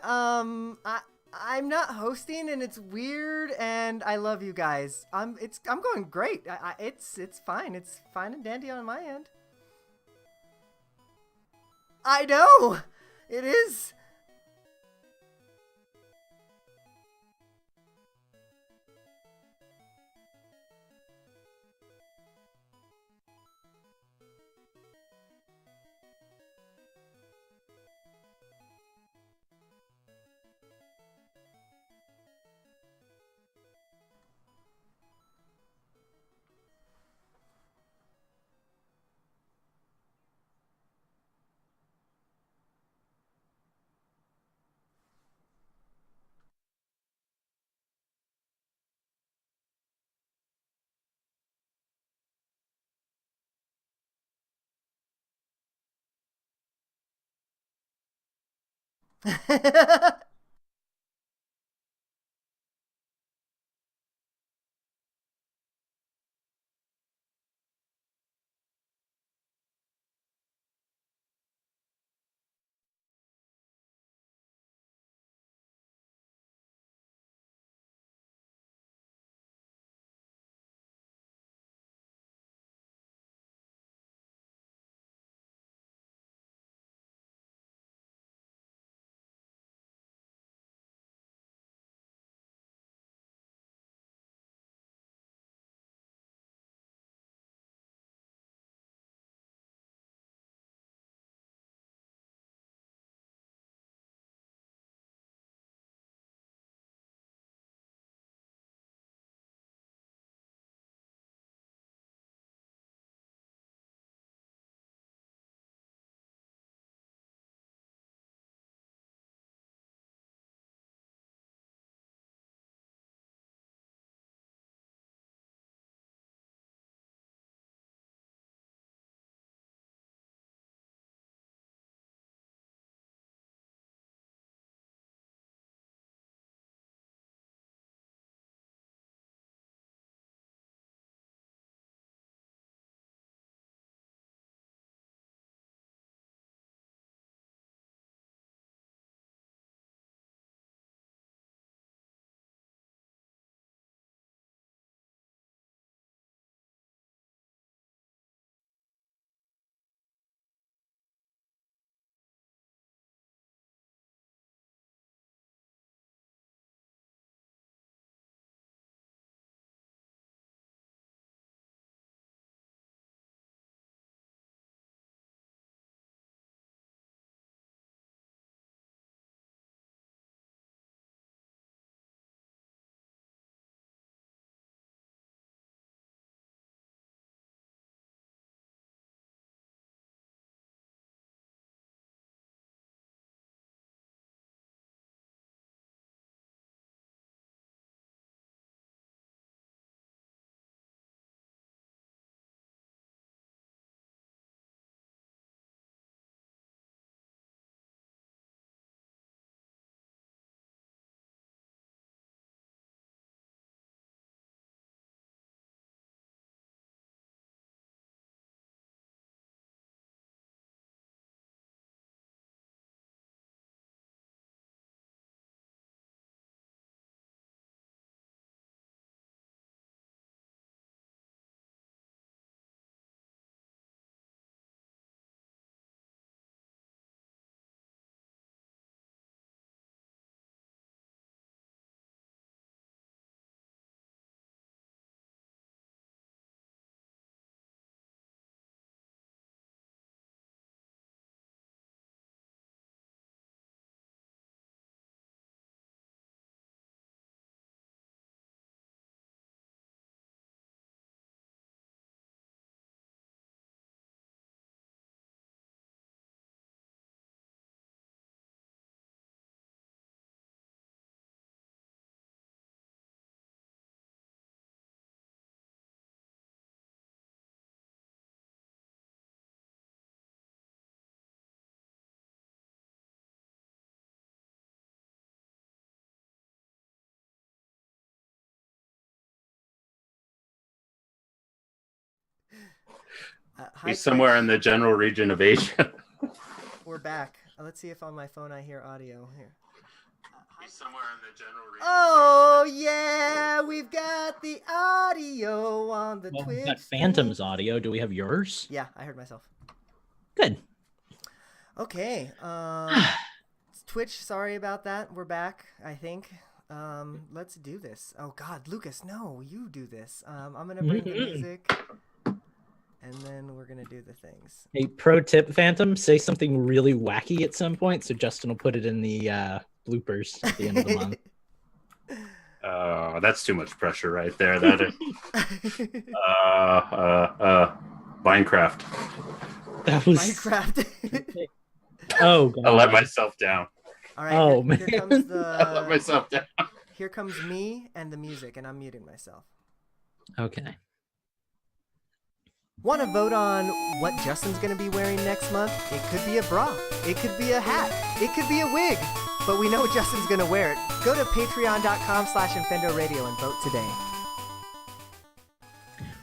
I'm not hosting, and it's weird, and I love you guys. I'm going great. It's fine. It's fine and dandy on my end. I know, it is. Hi, He's somewhere in Twitch. the general region of Asia. We're back. Let's see if on my phone I hear audio here. He's somewhere in the general region. Oh yeah, we've got the audio on the Twitch. We've got Phantom's audio. Do we have yours? Yeah, I heard myself. Good. Okay. Twitch, sorry about that. We're back, I think. Let's do this. Oh God, Lucas, no, you do this. I'm gonna bring the music, and then we're gonna do the things. Hey, pro tip, Phantom, say something really wacky at some point, so Justin will put it in the bloopers at the end of the month. That's too much pressure right there. That is. Minecraft. That was Minecraft. Oh God. I let myself down. All right. Oh, here comes the. I let myself down. Here comes me and the music, and I'm muting myself. Okay. Want to vote on what Justin's going to be wearing next month? It could be a bra. It could be a hat. It could be a wig. But we know Justin's going to wear it. Go to patreon.com/Infendo Radio and vote today.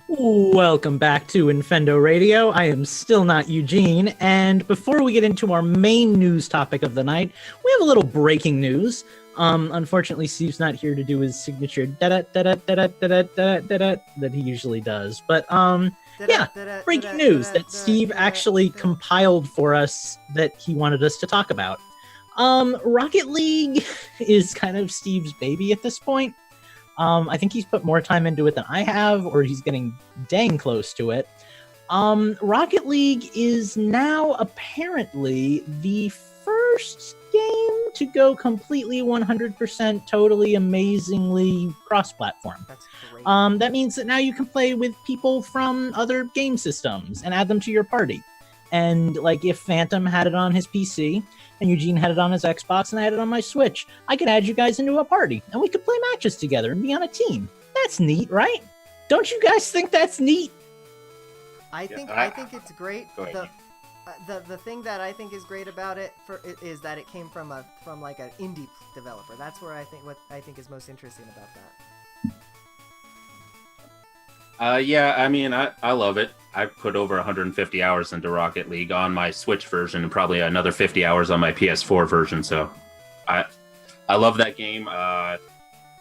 Welcome back to Infendo Radio. I am still not Eugene, and before we get into our main news topic of the night, we have a little breaking news. Unfortunately, Steve's not here to do his signature that he usually does. But breaking news that Steve actually compiled for us that he wanted us to talk about. Rocket League is kind of Steve's baby at this point. I think he's put more time into it than I have, or he's getting dang close to it. Rocket League is now apparently the first game to go completely 100% totally amazingly cross-platform. That's great. That means that now you can play with people from other game systems and add them to your party. And like if Phantom had it on his PC and Eugene had it on his Xbox and I had it on my Switch, I could add you guys into a party and we could play matches together and be on a team. That's neat, right? Don't you guys think that's neat? I think it's great. The thing that I think is great about it is that it came from an indie developer. That's where what I think is most interesting about that. Yeah, I mean, I love it. I put over 150 hours into Rocket League on my Switch version and probably another 50 hours on my PS4 version. So I love that game.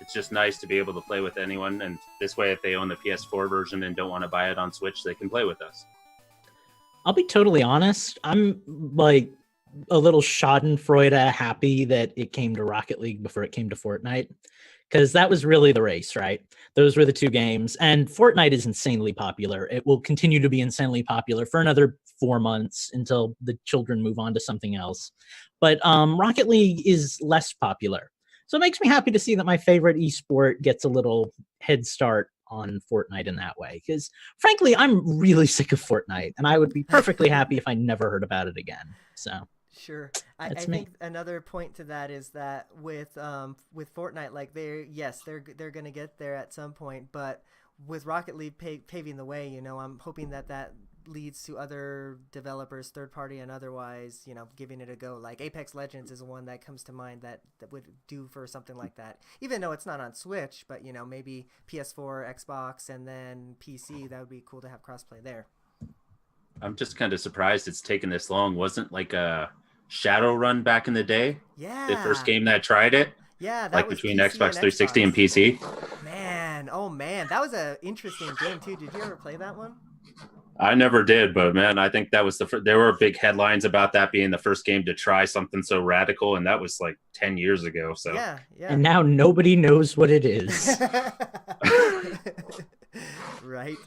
It's just nice to be able to play with anyone. And this way, if they own the PS4 version and don't want to buy it on Switch, they can play with us. I'll be totally honest. I'm like a little schadenfreude happy that it came to Rocket League before it came to Fortnite. Because that was really the race, right? Those were the two games. And Fortnite is insanely popular. It will continue to be insanely popular for another 4 months until the children move on to something else. But Rocket League is less popular. So it makes me happy to see that my favorite esport gets a little head start on Fortnite in that way. Because frankly, I'm really sick of Fortnite. And I would be perfectly happy if I never heard about it again. So... Sure. I think another point to that is that with Fortnite, like they're going to get there at some point, but with Rocket League paving the way, I'm hoping that leads to other developers, third party and otherwise, giving it a go. Like Apex Legends is one that comes to mind that would do for something like that. Even though it's not on Switch, but maybe PS4, Xbox, and then PC, that would be cool to have crossplay there. I'm just kind of surprised it's taken this long. Wasn't like a Shadowrun back in the day? Yeah. The first game that tried it? Yeah. That like was between PC Xbox 360 and PC? Man. Oh, man. That was an interesting game, too. Did you ever play that one? I never did, but man, I think that was there were big headlines about that being the first game to try something so radical, and that was like 10 years ago. So yeah. And now nobody knows what it is. Right.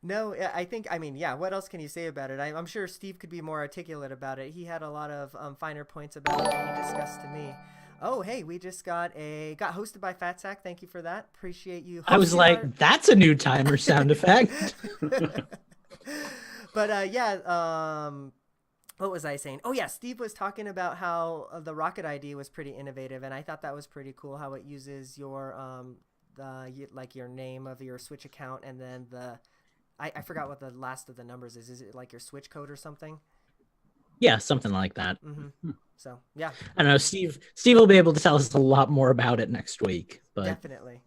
No, I think, what else can you say about it? I'm sure Steve could be more articulate about it. He had a lot of finer points about it that he discussed to me. Oh, hey, we just got hosted by Fatsack. Thank you for that. Appreciate you. I was like, that's a new timer sound effect. But what was I saying? Oh yeah, Steve was talking about how the Rocket ID was pretty innovative, and I thought that was pretty cool how it uses your your name of your Switch account, and then I forgot what the last of the numbers is. Is it like your Switch code or something? Yeah, something like that. Mm-hmm. So yeah, I don't know. Steve will be able to tell us a lot more about it next week. But definitely.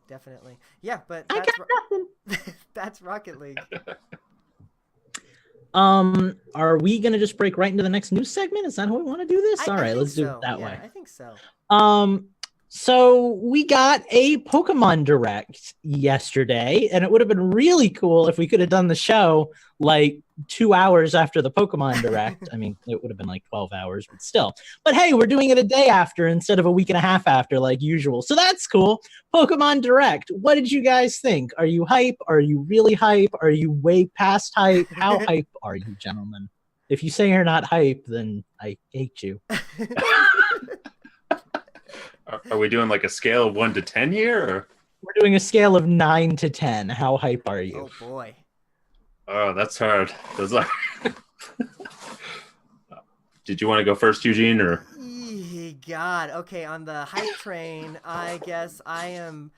Yeah, but I got nothing. That's Rocket League. Are we gonna just break right into the next news segment? Is that how we want to do this? All right, let's do it that way. I think so. So we got a Pokemon Direct yesterday, and it would have been really cool if we could have done the show like 2 hours after the Pokemon Direct. I mean, it would have been like 12 hours, but still. But hey, we're doing it a day after instead of a week and a half after like usual. So that's cool. Pokemon Direct. What did you guys think? Are you hype? Are you really hype? Are you way past hype? How hype are you, gentlemen? If you say you're not hype, then I hate you. Are we doing like a scale of 1 to 10 here? Or? We're doing a scale of 9 to 10. How hype are you? Oh boy. Oh, that's hard. That's like... Did you want to go first, Eugene, or? God. Okay, on the hype train, I guess I'm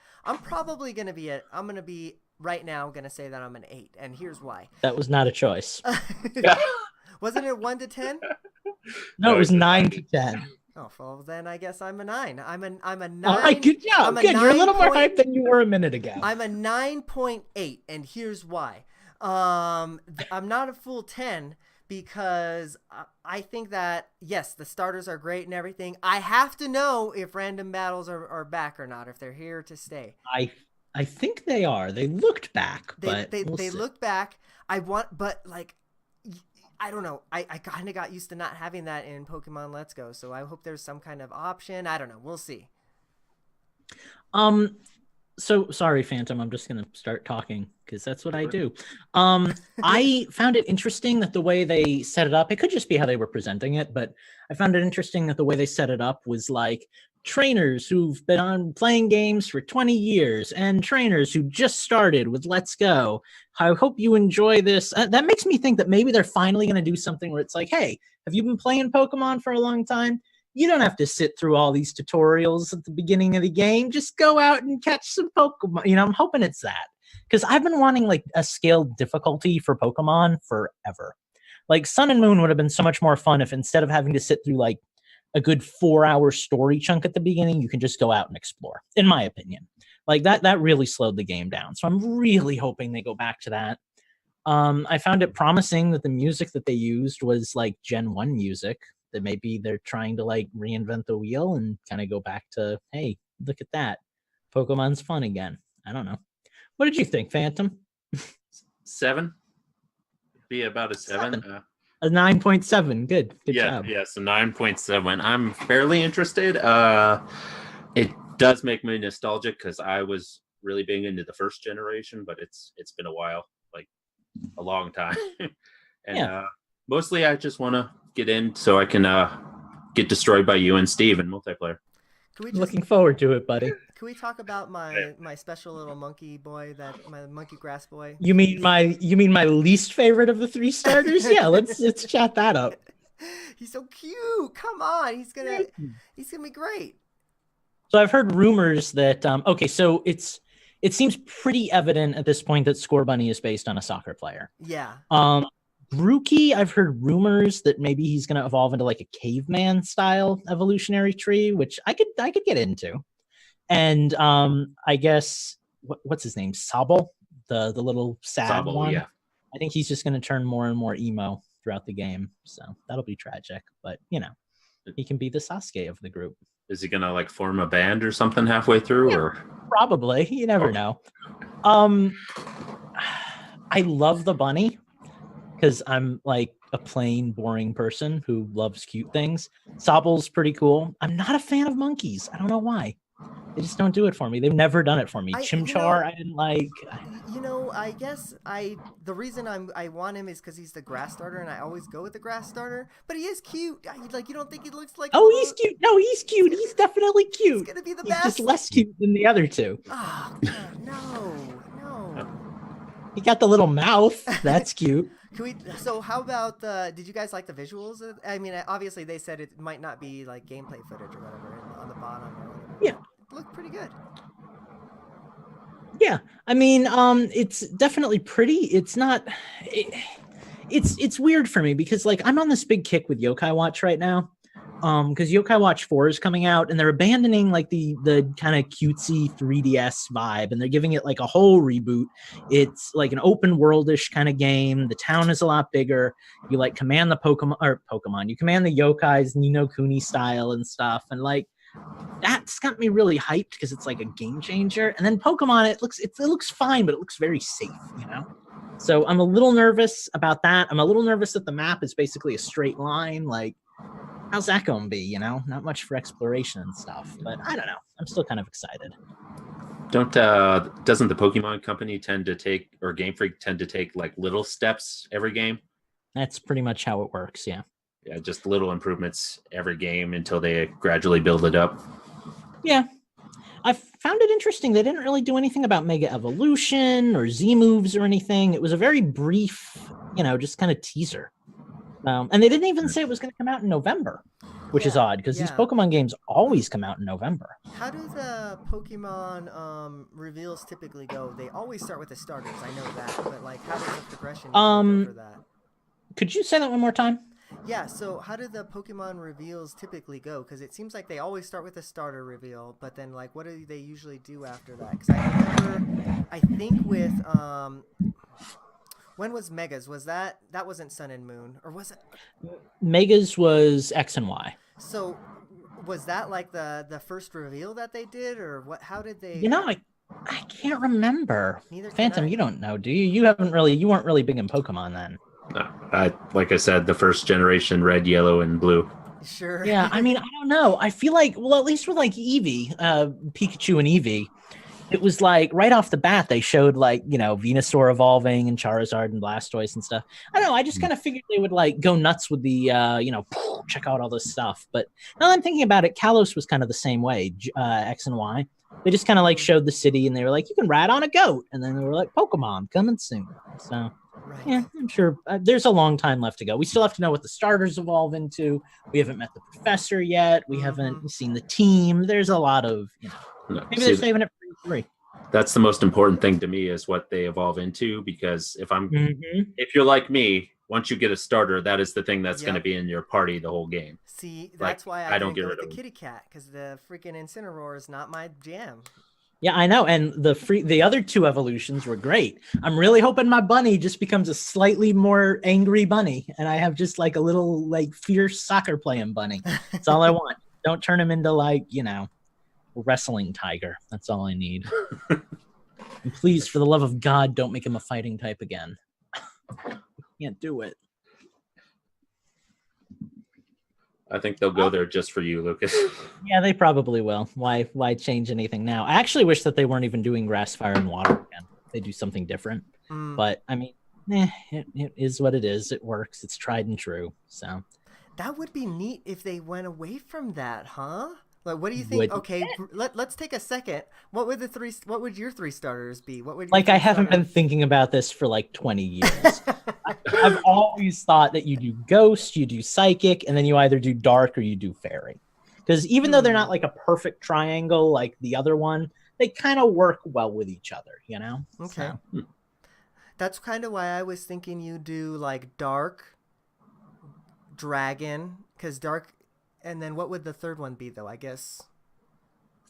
probably gonna be right now gonna say that I'm an 8, and here's why. That was not a choice. Wasn't it 1 to 10? No, it was 9 to 10. Oh, well, then I guess I'm a 9. I'm a 9. All right, good job. Good. You're a little more hype than you were a minute ago. I'm a 9.8, and here's why. I'm not a full 10 because I think that, yes, the starters are great and everything. I have to know if random battles are back or not, if they're here to stay. I think they are. They looked back, but they looked back. But like, I don't know. I kind of got used to not having that in Pokemon Let's Go, so I hope there's some kind of option. I don't know. We'll see. So sorry, Phantom. I'm just gonna start talking because that's what I do. I found it interesting that the way they set it up. It could just be how they were presenting it, but I found it interesting that the way they set it up was like trainers who've been on playing games for 20 years and trainers who just started with Let's Go. I hope you enjoy this. That makes me think that maybe they're finally going to do something where it's like, hey, have you been playing Pokemon for a long time? You don't have to sit through all these tutorials at the beginning of the game. Just go out and catch some Pokemon. You know, I'm hoping it's that. Because I've been wanting like a scaled difficulty for Pokemon forever. Like Sun and Moon would have been so much more fun if instead of having to sit through like a good 4-hour story chunk at the beginning, you can just go out and explore, in my opinion. Like that really slowed the game down. So I'm really hoping they go back to that. I found it promising that the music that they used was like Gen 1 music, that maybe they're trying to like reinvent the wheel and kind of go back to, hey, look at that. Pokemon's fun again. I don't know. What did you think, Phantom? 7? Be about a 7. A 9.7. Good job. Yeah, so 9.7. I'm fairly interested. It does make me nostalgic because I was really big into the first generation, but it's been a while, like a long time. And mostly I just want to get in so I can get destroyed by you and Steve in multiplayer. Looking forward to it, buddy. Can we talk about my special little monkey boy, my monkey grass boy? You mean my least favorite of the 3 starters? Yeah, let's chat that up. He's so cute. Come on, he's gonna be great. So I've heard rumors that so it seems pretty evident at this point that Score Bunny is based on a soccer player. Yeah. Grookey, I've heard rumors that maybe he's going to evolve into like a caveman style evolutionary tree, which I could get into. And I guess what's his name? Sobble, the little sad one. Yeah. I think he's just going to turn more and more emo throughout the game. So that'll be tragic, but you know, he can be the Sasuke of the group. Is he going to like form a band or something halfway through? Or probably. You never know. I love the bunny, because I'm like a plain, boring person who loves cute things. Sobble's pretty cool. I'm not a fan of monkeys. I don't know why. They just don't do it for me. They've never done it for me. Chimchar, I didn't like. You know, I guess the reason I want him is because he's the grass starter, and I always go with the grass starter. But he is cute. Like, you don't think he looks like? He's cute. No, he's cute. He's definitely cute. He's gonna be the best. He's just less cute than the other two. Oh God, no. He got the little mouth. That's cute. So how about did you guys like the visuals? I mean, obviously they said it might not be like gameplay footage or whatever on the bottom or whatever. Yeah. It looked pretty good. Yeah. I mean, it's definitely pretty. It's not, it's weird for me because like I'm on this big kick with Yokai Watch right now. Because Yokai Watch 4 is coming out and they're abandoning like the kind of cutesy 3DS vibe and they're giving it like a whole reboot. It's like an open worldish kind of game. The town is a lot bigger. You like command the Pokemon, you command the yokais Ni no Kuni style and stuff. And like that's got me really hyped because it's like a game changer. And then Pokemon, it looks fine, but it looks very safe, you know? So I'm a little nervous about that. I'm a little nervous that the map is basically a straight line. Like, how's that going to be, you know? Not much for exploration and stuff, but I don't know. I'm still kind of excited. Doesn't the Pokemon company tend to take, or Game Freak tend to take like little steps every game? That's pretty much how it works, yeah. Yeah, just little improvements every game until they gradually build it up. Yeah. I found it interesting. They didn't really do anything about Mega Evolution or Z moves or anything. It was a very brief, you know, just kind of teaser. And they didn't even say it was going to come out in November, which is odd because these Pokemon games always come out in November. How do the Pokemon reveals typically go? They always start with the starters. I know that, but like, how does the progression go for that? Could you say that one more time? Yeah, so how do the Pokemon reveals typically go? Because it seems like they always start with a starter reveal, but then like, what do they usually do after that? Because I remember, I think with when was Megas? Was that wasn't Sun and Moon, or was it? Megas was X and Y. So was that like the first reveal that they did, or what? How did they? You know, I can't remember. Neither Phantom, you don't know, do you? You weren't really big in Pokemon then. No, like I said, the first generation, red, yellow, and blue. Sure. Yeah, I mean, I don't know. I feel like, well, at least with like Eevee, Pikachu and Eevee, it was like right off the bat they showed like, you know, Venusaur evolving and Charizard and Blastoise and stuff. I don't know. I just kind of figured they would like go nuts with the, you know, check out all this stuff. But now that I'm thinking about it, Kalos was kind of the same way. X and Y. They just kind of like showed the city and they were like, you can ride on a goat, and then they were like, Pokemon coming soon. So. Right. Yeah, I'm sure there's a long time left to go. We still have to know what the starters evolve into. We haven't met the professor yet. We haven't seen the team. There's a lot of, you know, maybe they're saving it for E3. That's the most important thing to me is what they evolve into, because if you're like me, once you get a starter, that is the thing that's going to be in your party the whole game. See, that's why I don't get rid of the kitty cat, because the freaking Incineroar is not my jam. Yeah, I know, and the other two evolutions were great. I'm really hoping my bunny just becomes a slightly more angry bunny, and I have just like a little like fierce soccer playing bunny. That's all I want. Don't turn him into like, you know, a wrestling tiger. That's all I need. And please, for the love of God, don't make him a fighting type again. Can't do it. I think they'll go there just for you, Lucas. Yeah, they probably will. Why change anything now? I actually wish that they weren't even doing grass, fire, and water again. They do something different. But I mean, it is what it is. It works. It's tried and true. So that would be neat if they went away from that, huh? Like, what do you think? Okay, let's take a second. What would your three starters be? What would I haven't been thinking about this for like 20 years. I've always thought that you do ghost, you do psychic, and then you either do dark or you do fairy. Because even though they're not like a perfect triangle like the other one, they kind of work well with each other, you know? Okay. So. That's kind of why I was thinking you do like dark, dragon, because dark. And then what would the third one be, though? I guess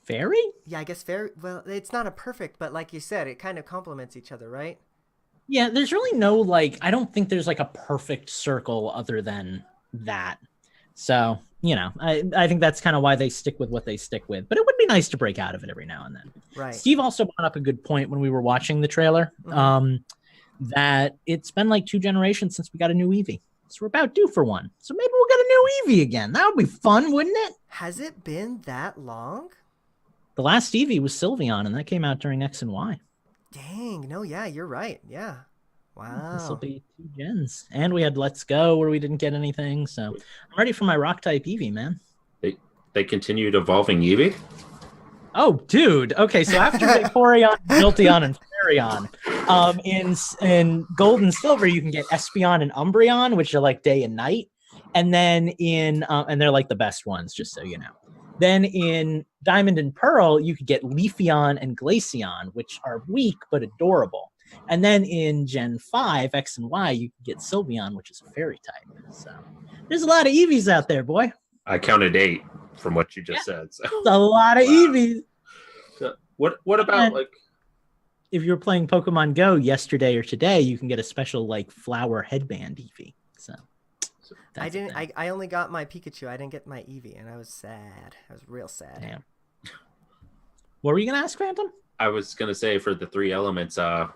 fairy? Yeah, I guess fairy. Well, it's not a perfect, but like you said, it kind of complements each other, right? Yeah, there's really no like, I don't think there's like a perfect circle other than that. So, you know, I think that's kind of why they stick with what they stick with. But it would be nice to break out of it every now and then. Right. Steve also brought up a good point when we were watching the trailer, that it's been like 2 generations since we got a new Eevee. So we're about due for one. So maybe we'll get a new Eevee again. That would be fun, wouldn't it? Has it been that long? The last Eevee was Sylveon, and that came out during X and Y. Dang. No, yeah, you're right. Yeah. Wow. This will be 2 gens. And we had Let's Go where we didn't get anything. So I'm ready for my Rock-type Eevee, man. They continued evolving Eevee? Oh, dude. Okay, so after Vaporeon, Jolteon, and Flareon, in Gold and Silver, you can get Espeon and Umbreon, which are like day and night. And then and they're like the best ones, just so you know. Then in Diamond and Pearl, you could get Leafeon and Glaceon, which are weak but adorable. And then in Gen 5, X and Y, you can get Sylveon, which is a fairy type. So there's a lot of Eevees out there, boy. I counted 8 from what you just said. So. It's a lot of Eevees. So what about like if you were playing Pokemon Go yesterday or today, you can get a special like flower headband Eevee. So I didn't. I only got my Pikachu. I didn't get my Eevee, and I was sad. I was real sad. Damn. What were you gonna ask, Phantom? I was gonna say for the three elements,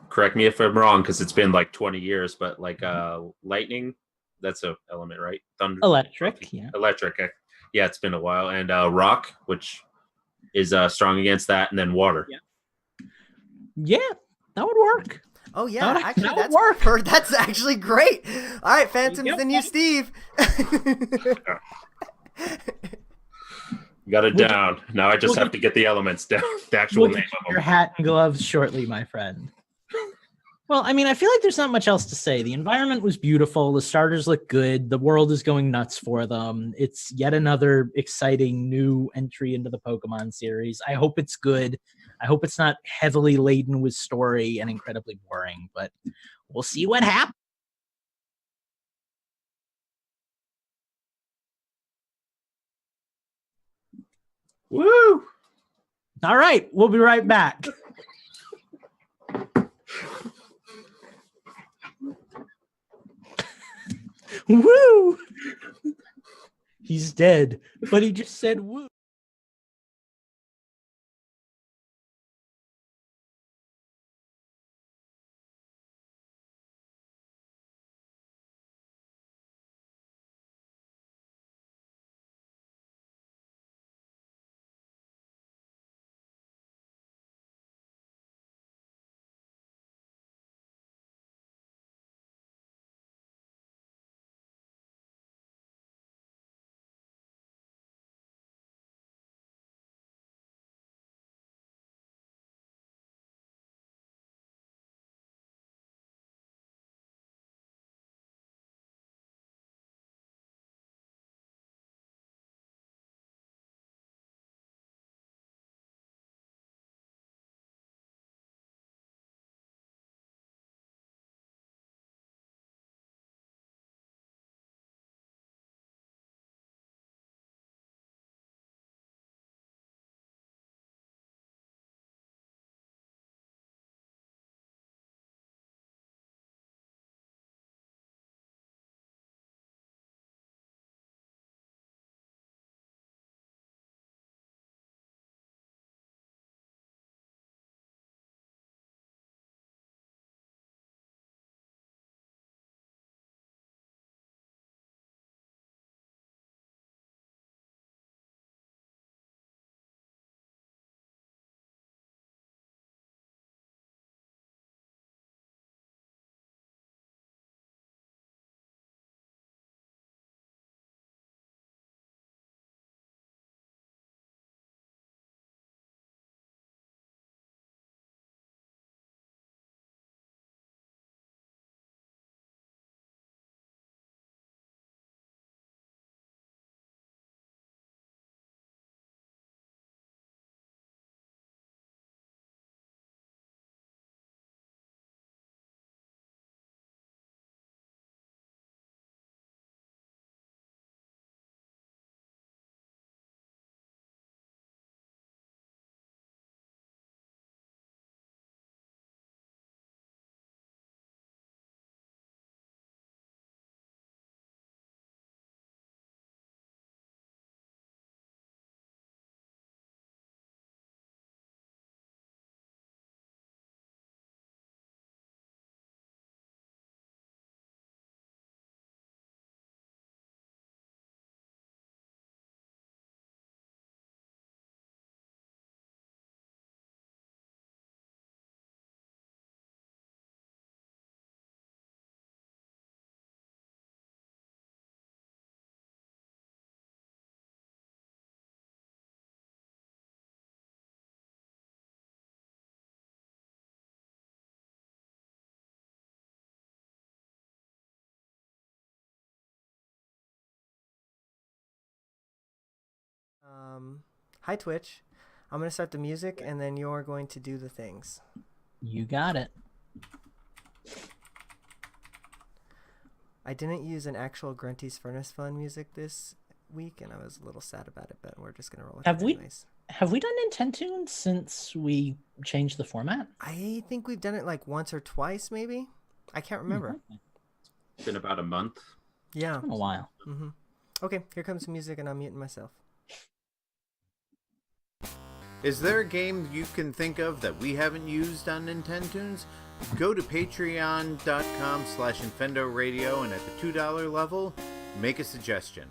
correct me if I'm wrong, because it's been like 20 years, but like lightning, that's a element, right? Thunder, Electric, yeah. electric. Yeah, it's been a while, and rock, which is strong against that, and then water. Yeah, that would work. Oh yeah, actually that would work. That's actually great. All right, Phantom's the new Steve. Got it down. Now I just have to get the elements down. The actual name of them. Your hat and gloves shortly, my friend. Well, I mean, I feel like there's not much else to say. The environment was beautiful. The starters look good. The world is going nuts for them. It's yet another exciting new entry into the Pokemon series. I hope it's good. I hope it's not heavily laden with story and incredibly boring, but we'll see what happens. Woo! All right, we'll be right back. Woo! He's dead, but he just said woo. Hi Twitch. I'm gonna start the music, and then you're going to do the things. You got it. I didn't use an actual Grunty's Furnace Fun music this week, and I was a little sad about it, but we're just gonna roll with it anyways. Have we done Nintendo's since we changed the format? I think we've done it like once or twice, maybe. I can't remember. It's been about a month. Yeah. It's been a while. Okay, here comes the music, and I'm muting myself. Is there a game you can think of that we haven't used on Nintendo's? Go to patreon.com/Infendo Radio, and at the $2 level, make a suggestion.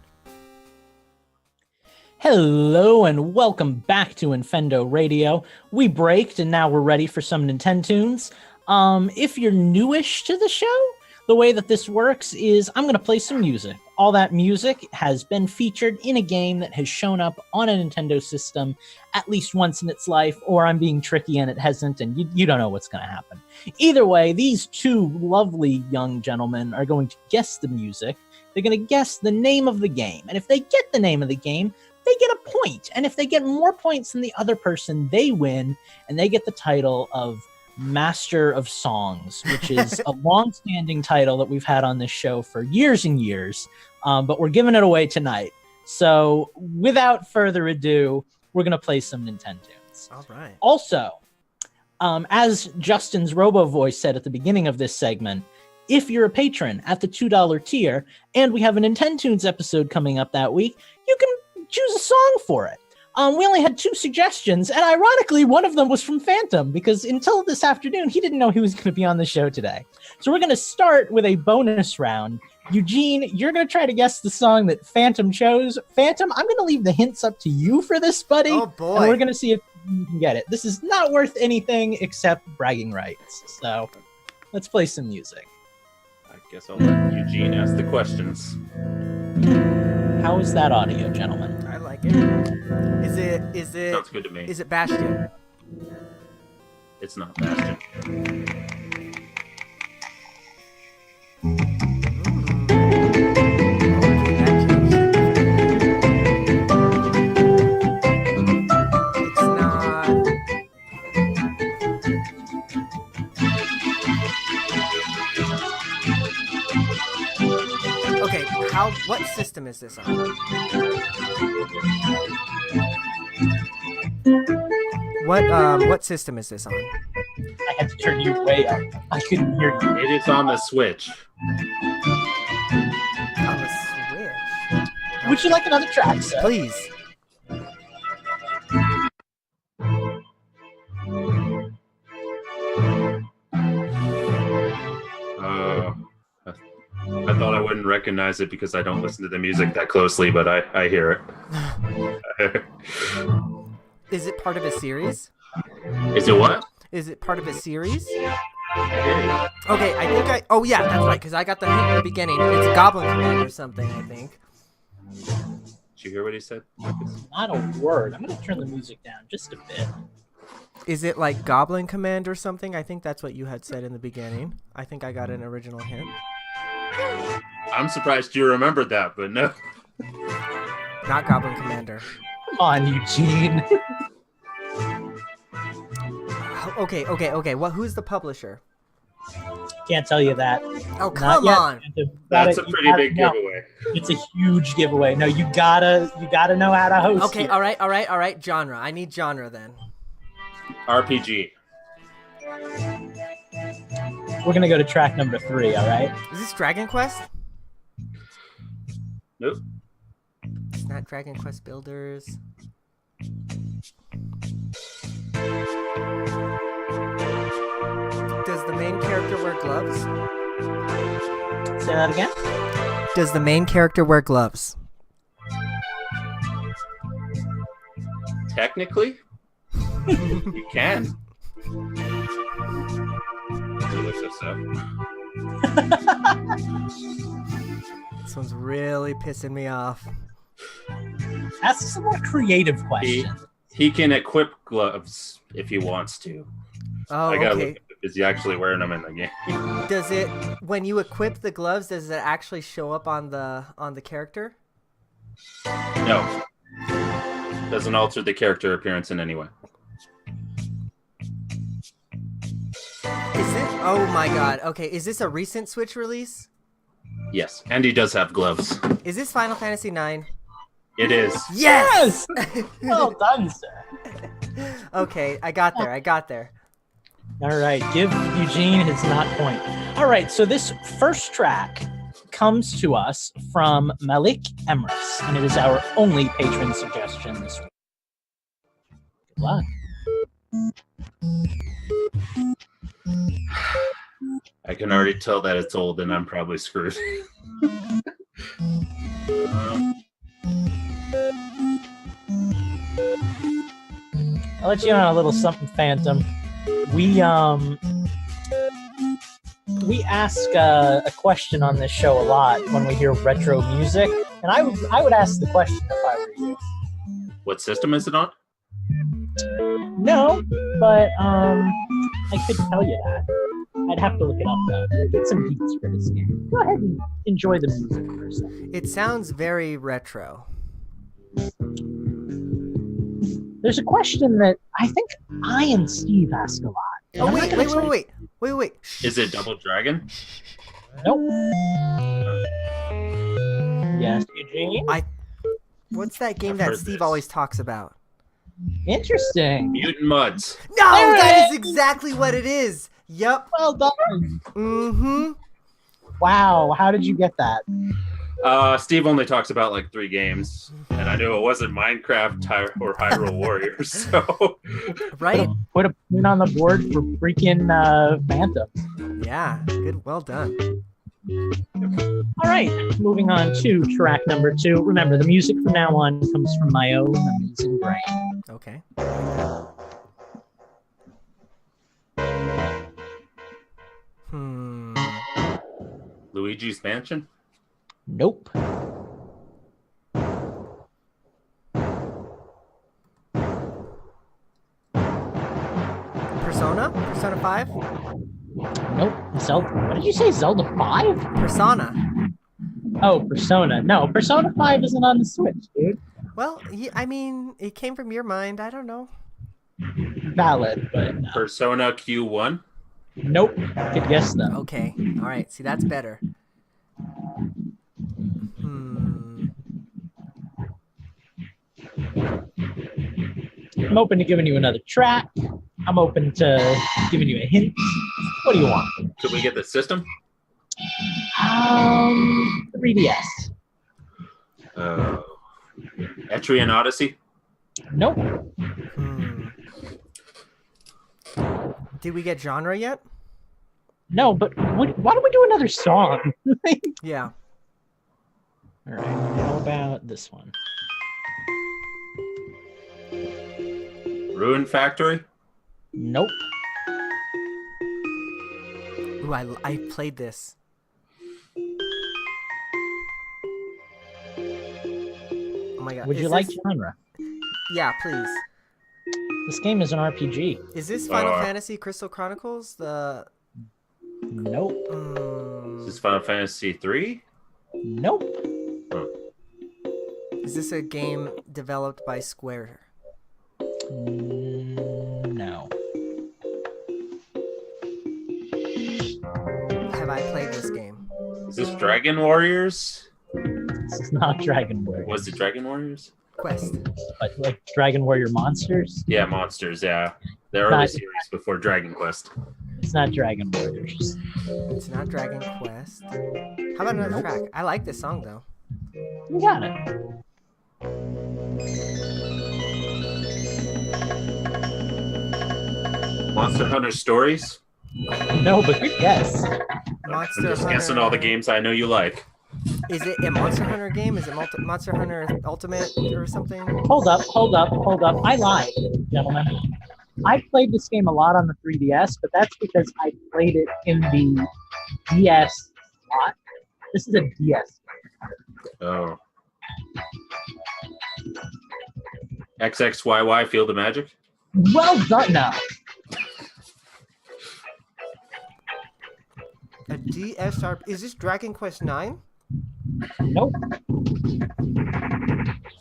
Hello and welcome back to Infendo Radio. We braked and now we're ready for some Nintendo's. If you're newish to the show, the way that this works is I'm going to play some music. All that music has been featured in a game that has shown up on a Nintendo system at least once in its life, or I'm being tricky and it hasn't, and you don't know what's going to happen. Either way, these two lovely young gentlemen are going to guess the music. They're going to guess the name of the game. And if they get the name of the game, they get a point. And if they get more points than the other person, they win, and they get the title of Master of Songs, which is a long-standing title that we've had on this show for years and years, but we're giving it away tonight. So without further ado, we're going to play some Nintendo's. All right. Also, as Justin's Robo voice said at the beginning of this segment, if you're a patron at the $2 tier, and we have a Nintendo's episode coming up that week, you can choose a song for it. We only had 2 suggestions, and ironically, one of them was from Phantom, because until this afternoon, he didn't know he was going to be on the show today. So we're going to start with a bonus round. Eugene, you're going to try to guess the song that Phantom chose. Phantom, I'm going to leave the hints up to you for this, buddy. Oh, boy. And we're going to see if you can get it. This is not worth anything except bragging rights. So let's play some music. I guess I'll let Eugene ask the questions. How is that audio, gentlemen? I like it. Is it Sounds good to me. Is it Bastion? It's not Bastion. It's not. Okay, what system is this on? What system is this on? I had to turn you way up. I couldn't hear you. It is on the Switch. On the Switch. Would you like another track, sir? Please. I thought I wouldn't recognize it because I don't listen to the music that closely, but I hear it. Is it part of a series? Is it what? Is it part of a series? It is. Okay, I think oh yeah, that's right, because I got the hint in the beginning. It's Goblin Command or something, I think. Did you hear what he said, Marcus? Not a word. I'm going to turn the music down just a bit. Is it like Goblin Command or something? I think that's what you had said in the beginning. I think I got an original hint. I'm surprised you remembered that, but no. Not Goblin Commander. Come on, Eugene. Okay. Who's the publisher? Can't tell you that. Oh, come on. That's a pretty big giveaway. It's a huge giveaway. No, you gotta know how to host. Okay, here. all right. Genre. I need genre then. RPG. We're gonna go to track number 3. All right. Is this Dragon Quest? Nope. It's not Dragon Quest Builders. Does the main character wear gloves? Say that again. Does the main character wear gloves? Technically, you can. This one's really pissing me off. Ask some more creative questions. He can equip gloves if he wants to. Oh, I gotta okay. look, is he actually wearing them in the game? Does it, when you equip the gloves, does it actually show up on the character? No. Doesn't alter the character appearance in any way. Is it? Oh my god. Okay, is this a recent Switch release? Yes, and he does have gloves. Is this Final Fantasy IX? It is. Yes! Well done, sir. Okay, I got there. All right, give Eugene his not point. All right, so this first track comes to us from Malik Emrys, and it is our only patron suggestion this week. luck. I can already tell that it's old and I'm probably screwed. I'll let you on a little something, Phantom. We ask a question on this show a lot when we hear retro music, and I would ask the question if I were you. What system is it on? No, but I could tell you that. I'd have to look it up though. Get some deets for this game. Go ahead and enjoy the music for a second. It sounds very retro. There's a question that I think I and Steve ask a lot. Oh, wait. Is it Double Dragon? Nope. Yes, Eugene? What's that game that Steve always talks about? Interesting. Mutant Muds. No, that is exactly what it is. Yep. Well done. Mm-hmm. Wow, how did you get that? Steve only talks about like 3 games, and I knew it wasn't Minecraft or Hyrule Warriors. So, right? Put a pin on the board for freaking Phantom. Yeah, good. Well done. All right, moving on to track number 2. Remember, the music from now on comes from my own amazing brain. Okay. Luigi's Mansion? Nope. Persona 5? Nope. Zelda. What did you say? Zelda 5? Persona. Oh, Persona. No, Persona 5 isn't on the Switch, dude. Well, I mean, it came from your mind. I don't know. Valid, but no. Persona Q1? Nope. Good guess, though. Okay. All right. See, that's better. I'm open to giving you another track. I'm open to giving you a hint. What do you want? Could we get the system? 3DS. Etrian Odyssey? Nope. Did we get genre yet? No, but why don't we do another song? Yeah. All right. How about this one? Ruin Factory? Nope. Ooh, I played this. Oh my god. Would you like genre? Yeah, please. This game is an RPG. Is this Final Fantasy Crystal Chronicles? Nope. Is this Final Fantasy 3? Nope. Is this a game developed by Square? No. Have I played this game? Is this Dragon Warriors? This is not Dragon Warrior. Was it Dragon Warriors? Quest. Like Dragon Warrior Monsters? Yeah, Monsters, yeah. The early series before Dragon Quest. It's not Dragon Warriors. It's not Dragon Quest. How about another track? I like this song, though. You got it. Monster Hunter Stories? No, but good guess. I'm just guessing all the games I know you like. Is it a Monster Hunter game? Is it Monster Hunter Ultimate or something? Hold up. I lied, gentlemen. I played this game a lot on the 3DS, but that's because I played it in the DS slot. This is a DS game. Oh. XXYY Field of Magic? Well done now. A DSR. Is this Dragon Quest 9? Nope.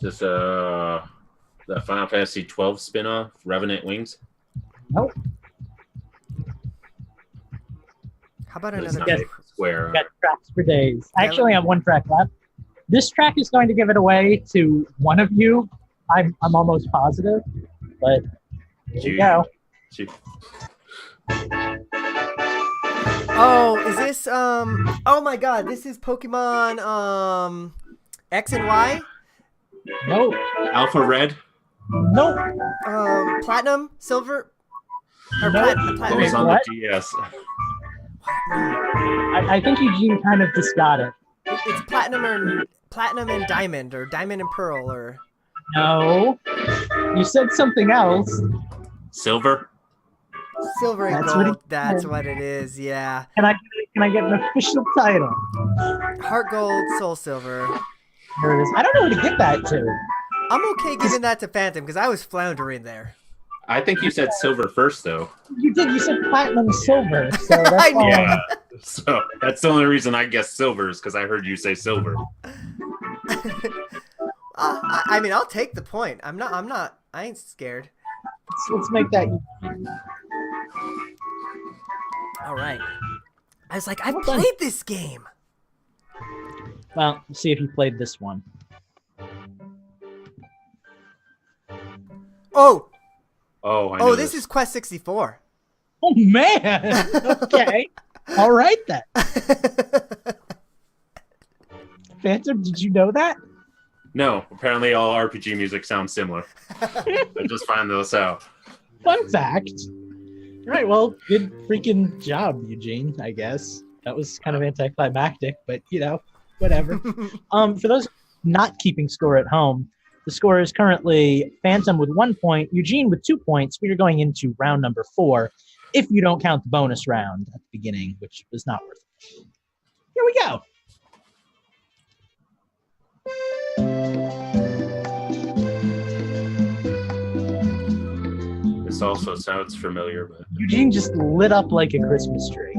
Is this the Final Fantasy 12 spin-off, Revenant Wings? Nope. How about It's another not Square. Got tracks for days. I actually have one track left. This track is going to give it away to one of you. I'm almost positive, but here you go. Oh, is this oh my god, this is Pokemon X and Y? Nope. Alpha Red? Nope. Platinum, silver, or Nope. It platinum. was on What? the DS. I think Eugene kind of just got it. It's platinum and diamond, or diamond and pearl, or No. You said something else. Silver? silver and That's what gold. it That's is. what it is. Yeah. Can I get an official title? Heart gold, soul silver. There it is. I don't know who to give that to. I'm okay giving that to Phantom because I was floundering there. I think you said silver first, though. You did. You said platinum silver. So that's I knew. Yeah. So that's the only reason I guessed silver is because I heard you say silver. I mean, I'll take the point. I ain't scared. Let's make that. All right. I was like, I've Well done. played this game. Well, let's see if you played this one. Oh, Oh, I know oh, this is Quest 64. Oh man. Okay. All right then. Phantom, did you know that? No, apparently all RPG music sounds similar. I just find those out. Fun fact. All right. Well, good freaking job, Eugene. I guess that was kind of anticlimactic, but whatever. For those not keeping score at home, the score is currently Phantom with 1 point, Eugene with 2 points. We are going into round number 4, if you don't count the bonus round at the beginning, which was not worth it. Here we go. This also sounds familiar, but Eugene just lit up like a Christmas tree.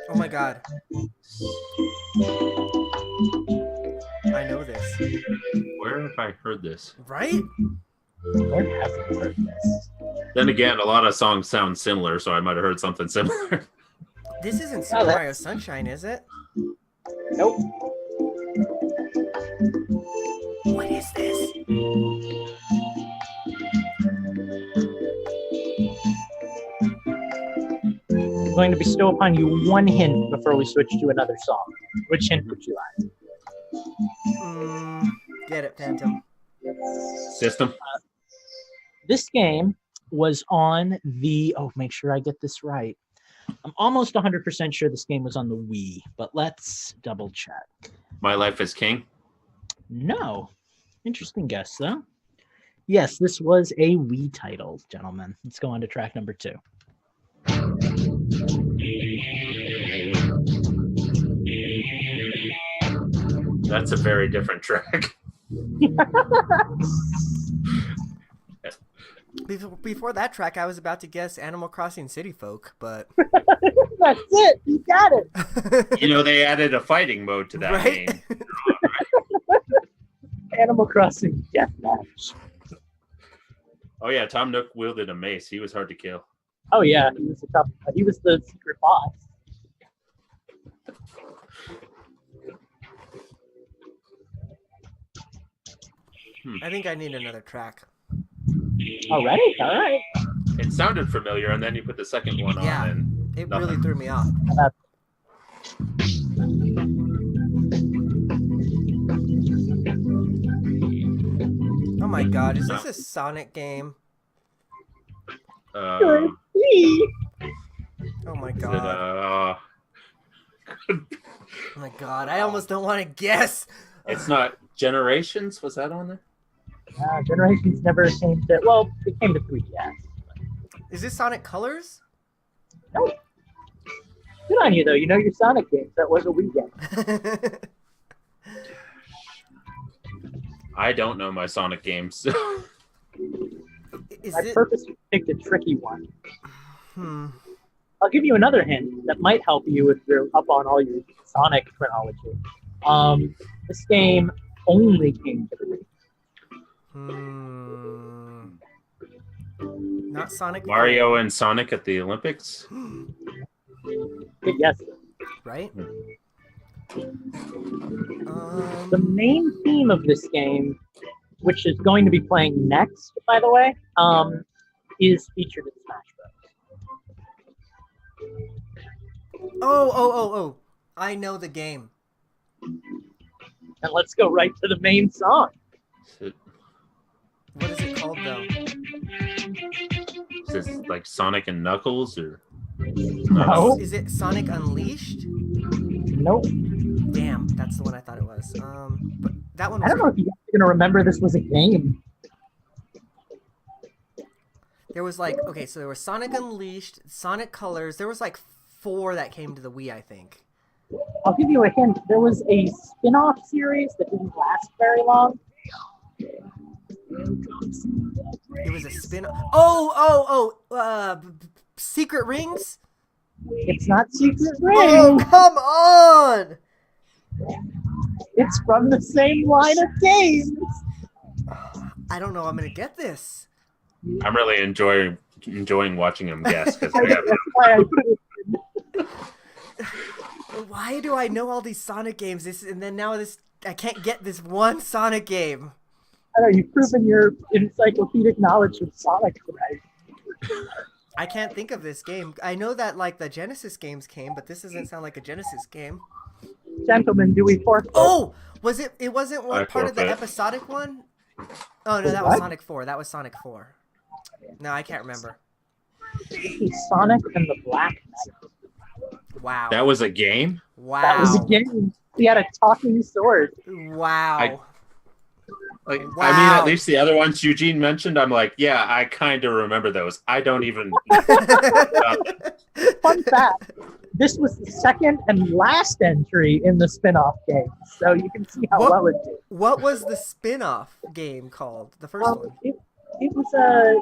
Oh my god. I know this. where have I heard this? Right? Where have we heard this? Then again, a lot of songs sound similar, so I might have heard something similar. This isn't Super Mario Sunshine, is it? Nope. What is this? I'm going to bestow upon you one hint before we switch to another song. Which hint would you like? Get it, Phantom. System? This game was on the... Oh, make sure I get this right. I'm almost 100% sure this game was on the Wii, but let's double check. My Life is King? No. Interesting guess, though. Yes, this was a Wii title, gentlemen. Let's go on to track number 2. That's a very different track. Before that track, I was about to guess Animal Crossing City Folk, but... That's it! You got it! You know, they added a fighting mode to that Right? game. Animal Crossing Deathmatch. Oh yeah, Tom Nook wielded a mace. He was hard to kill. Oh yeah, he was the secret boss. I think I need another track. Already? All right. It sounded familiar, and then you put the second one Yeah. on, and It nothing. really threw me off. Oh my god, is this a Sonic game? Um, Oh my is it, god. Oh my god, I almost don't want to guess. it's not Generations. Was that on there? Generations never came to... Well, it came to 3DS. Is this Sonic Colors? Nope. Good on you, though. You know your Sonic games. That was a Wii game. I don't know my Sonic games. Is I it? purposely picked a tricky one. Hmm. I'll give you another hint that might help you if you're up on all your Sonic chronology. This game only came to the Wii. Not Sonic. Mario and Sonic at the Olympics. Good guess. Right? The main theme of this game, which is going to be playing next, by the way, is featured in Smash Bros. Oh! I know the game. and let's go right to the main song. What is it called though? Is this like Sonic and Knuckles or? No. Is it Sonic Unleashed? Nope. Damn, that's the one I thought it was. But that one I was. don't know if you're gonna remember this was a game. There was like, okay, so there was Sonic Unleashed, Sonic Colors. There was like 4 that came to the Wii, I think. I'll give you a hint. There was a spin-off series that didn't last very long. It was a spin. Secret Rings. It's not Secret Ring. Oh, come on! It's from the same line of games. I don't know. I'm gonna get this. I'm really enjoying watching him guess because That's why I put it in. Why do I know all these Sonic games? I can't get this one Sonic game. I know you've proven your encyclopedic knowledge of Sonic tonight. I can't think of this game. I know that like the Genesis games came, but this doesn't sound like a Genesis game. Gentlemen, do we forfeit? Oh, was it? It wasn't one I part of the forfeit. episodic one. Oh no, that was Sonic 4. That was Sonic 4. No, I can't remember. Sonic and the Black Knight. Wow. that was a game. Wow. That was a game. He had a talking sword. Wow. I mean, Wow. at least the other ones Eugene mentioned, I'm like, yeah, I kind of remember those. I don't even. Fun fact, this was the second and last entry in the spin-off game, so you can see how well it did. What was the spin-off game called? The first one? It was a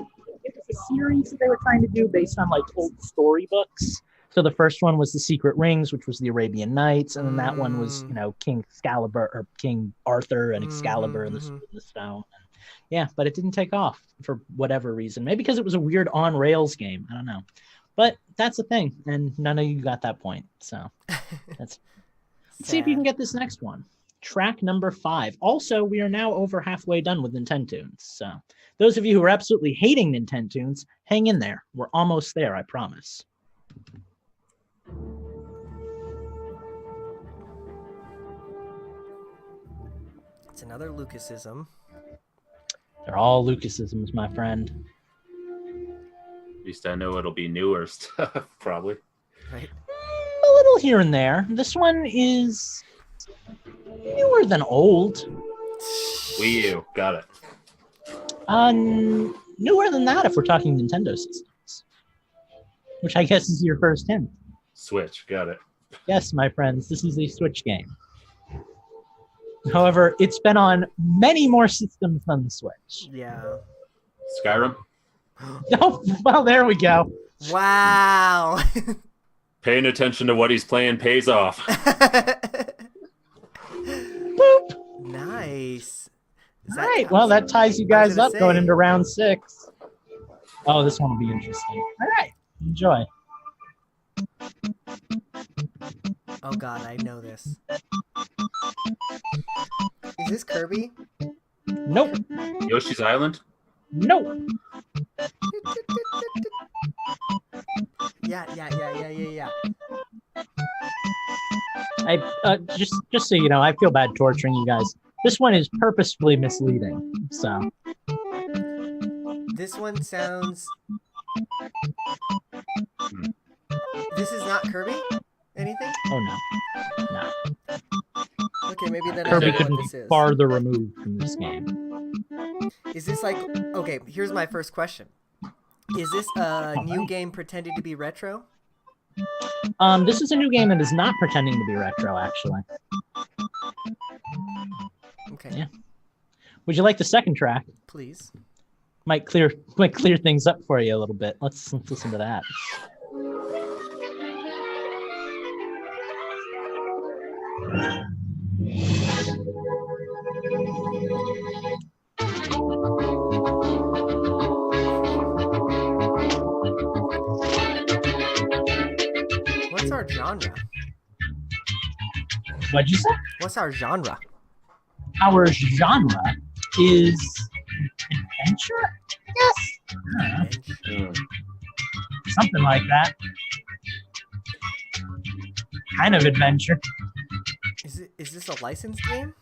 series that they were trying to do based on like old storybooks. So the first one was the Secret Rings, which was the Arabian Nights, and then that one was, King Excalibur or King Arthur and Excalibur and the Sword and the Stone. Yeah, but it didn't take off for whatever reason. Maybe because it was a weird on-rails game. I don't know. But that's the thing, and none of you got that point. So let's see if you can get this next one. Track number 5. Also, we are now over halfway done with Nintendoons. So those of you who are absolutely hating Nintendoons, hang in there. We're almost there, I promise. It's another Lucasism. They're all Lucasisms, my friend. At least I know it'll be newer stuff, probably. Right? A little here and there. This one is newer than old. Wii U, got it. Newer than that if we're talking Nintendo systems. Which I guess is your first hint. Switch, got it. Yes, my friends, this is a Switch game. However, it's been on many more systems than the Switch. Yeah. Skyrim? Oh, well, there we go. Wow. Paying attention to what he's playing pays off. Boop. Nice. All right, well, that ties you guys up going into round 6. Oh, this one will be interesting. All right, enjoy. Oh god, I know this. Is this Kirby? Nope. Yoshi's Island? Nope. Yeah. I just so you know, I feel bad torturing you guys. This one is purposefully misleading. So This one sounds. This is not Kirby? Anything? oh no. Okay, maybe then I Kirby know what couldn't this be is. farther removed from this game. Is this like. Okay, here's my first question. Is this a new game pretending to be retro? This is a new game that is not pretending to be retro, actually. Okay. Yeah. Would you like the second track? Please. Might clear things up for you a little bit. Let's listen to that. What's our genre? What'd you say? What's our genre? Our genre is adventure, I guess? Something like that. Kind of adventure. Is this a licensed game?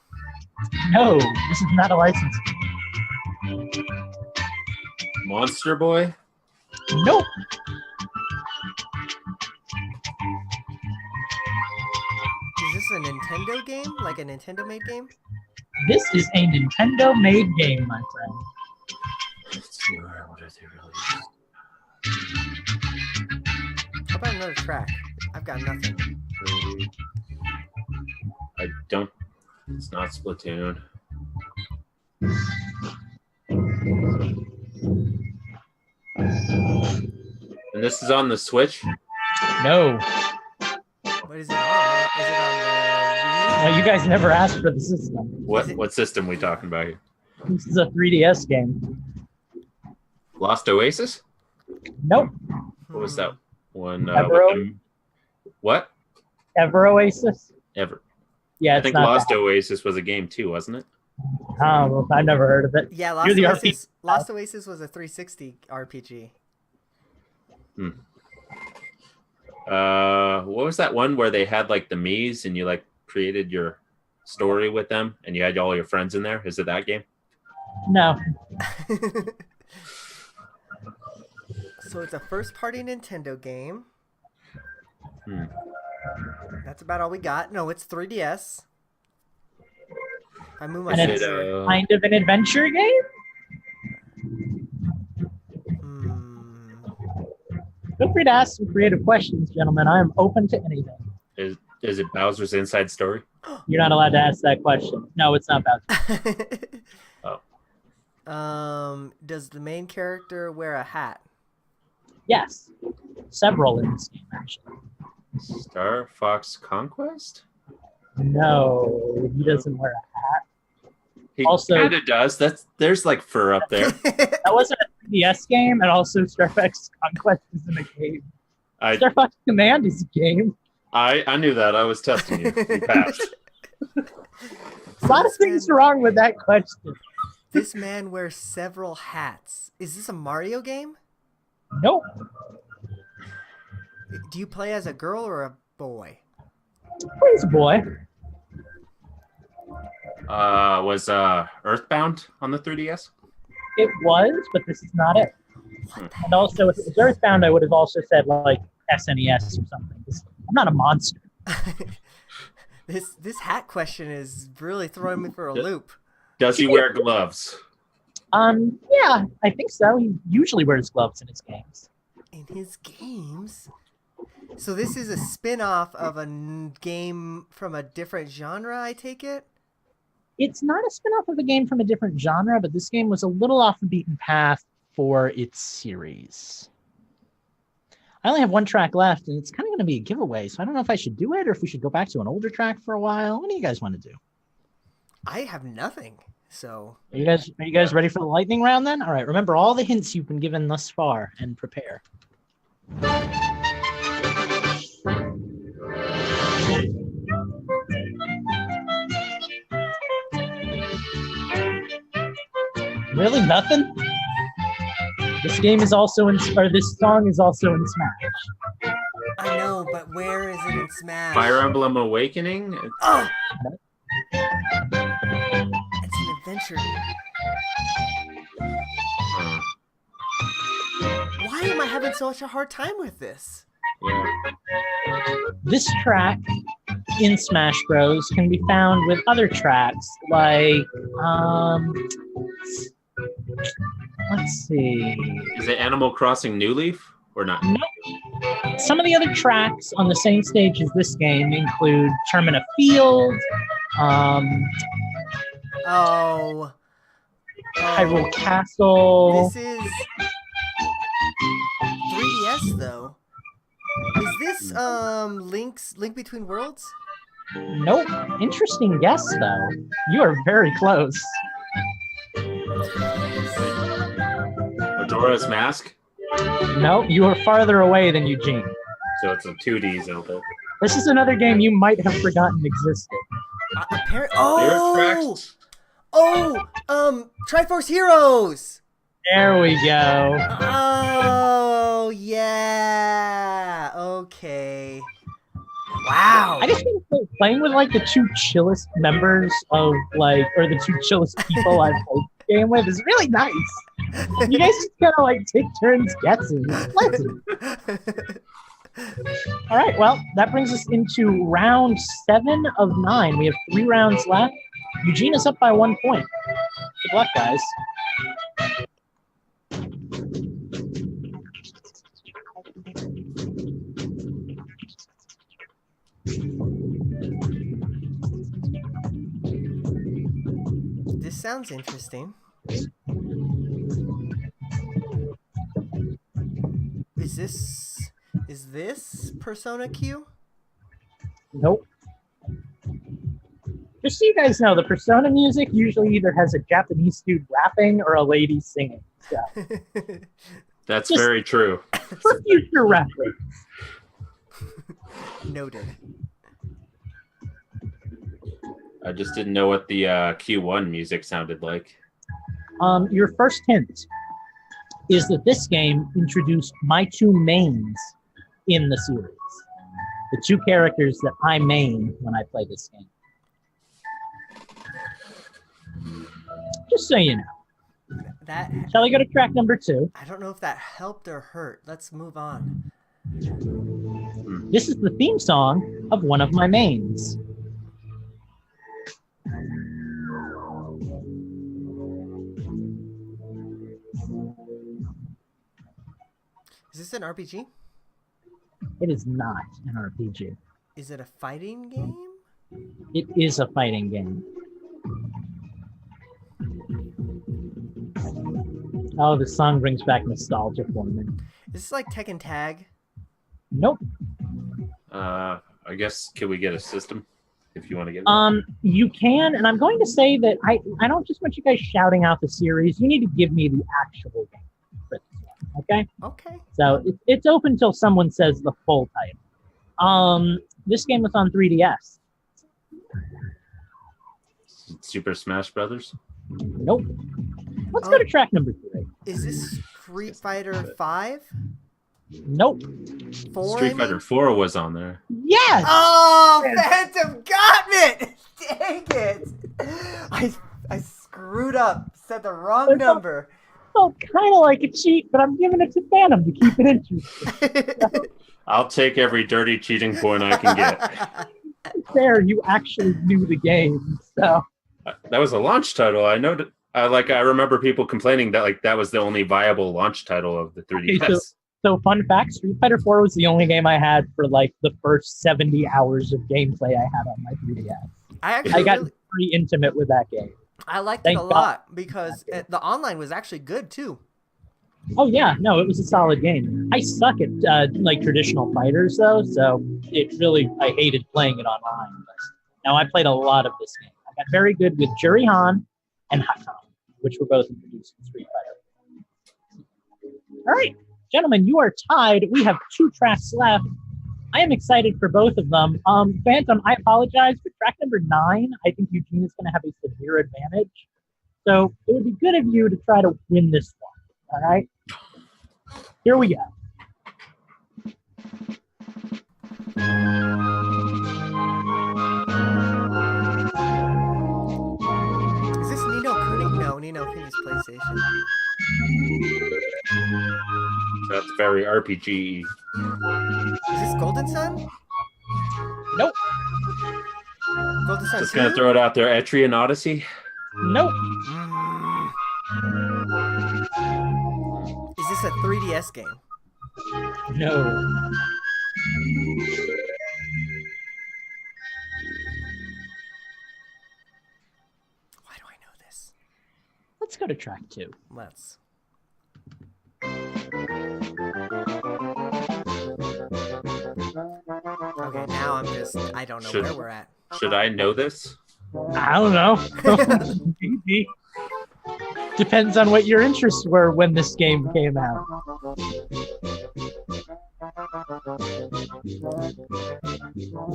No, this is not a license. Monster Boy? Nope. Is this a Nintendo game? Like a Nintendo-made game? This is a Nintendo-made game, my friend. Let's see, what are they released? How about another track? I've got nothing. I don't. It's not Splatoon. And this is on the Switch? No. What is it on? Is it on the No, you guys never asked for the system. What system are we talking about here? This is a 3DS game. Lost Oasis? Nope. What was that one? What? Ever Oasis? Ever. Yeah, I it's think not Lost that. Oasis was a game too, wasn't it? Well, I've never heard of it. Yeah, You're the Lost Oasis was a 360 RPG. What was that one where they had like the Mii's and you like created your story with them and you had all your friends in there? Is it that game? No. So it's a first-party Nintendo game. Hmm. That's about all we got. No, it's 3DS. I move my And it's finger. kind of an adventure game? Feel free to ask some creative questions, gentlemen. I am open to anything. Is it Bowser's Inside Story? You're not allowed to ask that question. No, it's not Bowser. Does the main character wear a hat? Yes. Several in this game, actually. Star Fox Conquest? No, he doesn't wear a hat. He Also- kind of does. There's like fur up there. That wasn't a 3DS game, and also Star Fox Conquest isn't a game. I Star Fox Command is a game. knew that. I was testing you. You passed. A lot of things wrong with that question. This man wears several hats. Is this a Mario game? Nope. Do you play as a girl or a boy? Please, boy. Was Earthbound on the 3DS? It was, but this is not it. And also, if it was Earthbound, I would have also said, like, SNES or something. I'm not a monster. This hat question is really throwing me for a loop. Does he wear gloves? Yeah, I think so. He usually wears gloves in his games. In his games? So this is a spin-off of a game from a different genre, I take it? It's not a spin-off of a game from a different genre, but this game was a little off the beaten path for its series. I only have one track left, and it's kind of going to be a giveaway, so I don't know if I should do it or if we should go back to an older track for a while. What do you guys want to do? I have nothing, so... Are you guys ready for the lightning round then? All right, remember all the hints you've been given thus far, and prepare. Really nothing? This game is also in, or this song is also in Smash. I know, but where is it in Smash? Fire Emblem Awakening? Oh! It's an adventure game. Why am I having such a hard time with this? Yeah. This track in Smash Bros. Can be found with other tracks like, let's see. Is it Animal Crossing New Leaf or not? Nope. Some of the other tracks on the same stage as this game include Termina Field, Hyrule Castle. This is 3DS though. Is this Link Between Worlds? Nope. Interesting guess though. You are very close. Majora's Mask? Nope, you are farther away than Eugene. So it's a 2D Zelda. This is another game you might have forgotten existed. Triforce Heroes! There we go. Oh, yeah. Okay. Wow. I just think that playing with like the two chillest members of like, or the two chillest people I've played the game with is really nice. You guys just kind of like take turns guessing. It's pleasant. All right, well, that brings us into round 7 of 9. We have 3 rounds left. Eugene is up by 1 point. Good luck, guys. This sounds interesting. Is this Persona Q? Nope. Just so you guys know, the Persona music usually either has a Japanese dude rapping or a lady singing. So. That's very true. For future reference. Noted. I just didn't know what the Q1 music sounded like. Your first hint is that this game introduced my 2 mains in the series. The 2 characters that I main when I play this game. Just so you know. Shall I go to track number 2? I don't know if that helped or hurt. Let's move on. This is the theme song of one of my mains. Is this an RPG? It is not an RPG. Is it a fighting game? It is a fighting game. Oh, the song brings back nostalgia for me. Is this like Tekken Tag? Nope. I guess, can we get a system if you want to get it? You can, and I'm going to say that I don't just want you guys shouting out the series. You need to give me the actual game for this one, okay? Okay. So it's open until someone says the full title. This game was on 3DS. Super Smash Brothers? Nope. Let's go to track number 3. Is this Street Fighter 5? Nope. 4? Street Fighter 4 was on there. Yes! Oh, Phantom got me! Dang it! I screwed up. Said the wrong number. Felt kind of like a cheat, but I'm giving it to Phantom to keep it interesting. I'll take every dirty cheating point I can get. There, you actually knew the game, so. That was a launch title. I know. I remember people complaining that that was the only viable launch title of the 3DS. Okay, so fun fact: Street Fighter 4 was the only game I had for the first 70 hours of gameplay I had on my 3DS. I got pretty intimate with that game. I liked it a lot because the online was actually good too. Oh yeah, no, it was a solid game. I suck at traditional fighters though, so I hated playing it online. But now I played a lot of this game. I got very good with Juri-Han and Hakan, which were both introduced in Street Fighter. All right, gentlemen, you are tied. We have 2 tracks left. I am excited for both of them. Phantom, I apologize for track number 9. I think Eugene is going to have a severe advantage. So it would be good of you to try to win this one. All right? Here we go. Is this Ni no Kuni? No, Ni no Kuni's PlayStation. That's very RPG. Is this Golden Sun? Nope. Golden Sun Just 2? gonna throw it out there. Etrian Odyssey? Nope. Is this a 3DS game? No. Why do I know this? Let's go to track 2. Let's. Okay, now I don't know where we're at. Should I know this? I don't know. Maybe. Depends on what your interests were when this game came out.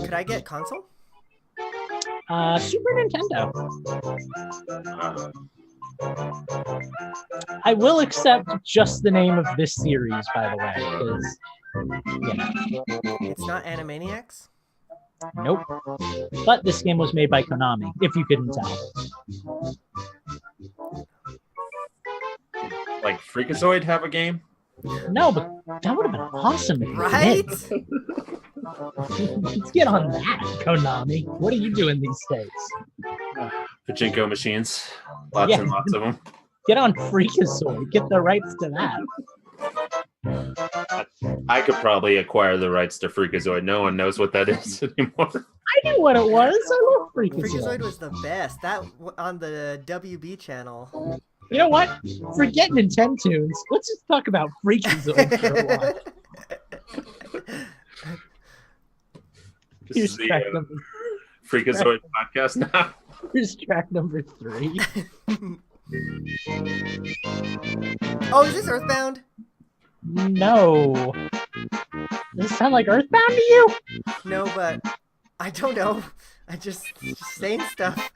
Could I get console? Super Nintendo. I will accept just the name of this series, by the way, because, It's not Animaniacs? Nope. But this game was made by Konami, if you couldn't tell. Like Freakazoid have a game? No, but that would have been awesome if you Right? did. Let's get on that, Konami. What are you doing these days? Pachinko machines. Lots and lots of them. Get on Freakazoid. Get the rights to that. I could probably acquire the rights to Freakazoid. No one knows what that is anymore. I knew what it was. I love Freakazoid. Freakazoid was the best. That on the WB channel. You know what? Forget Nintendo's. Let's just talk about Freakazoid for a while. This is the Freakazoid podcast now. Here's track number 3. Oh, is this Earthbound? No. Does it sound like Earthbound to you? No, but I don't know. I just saying stuff.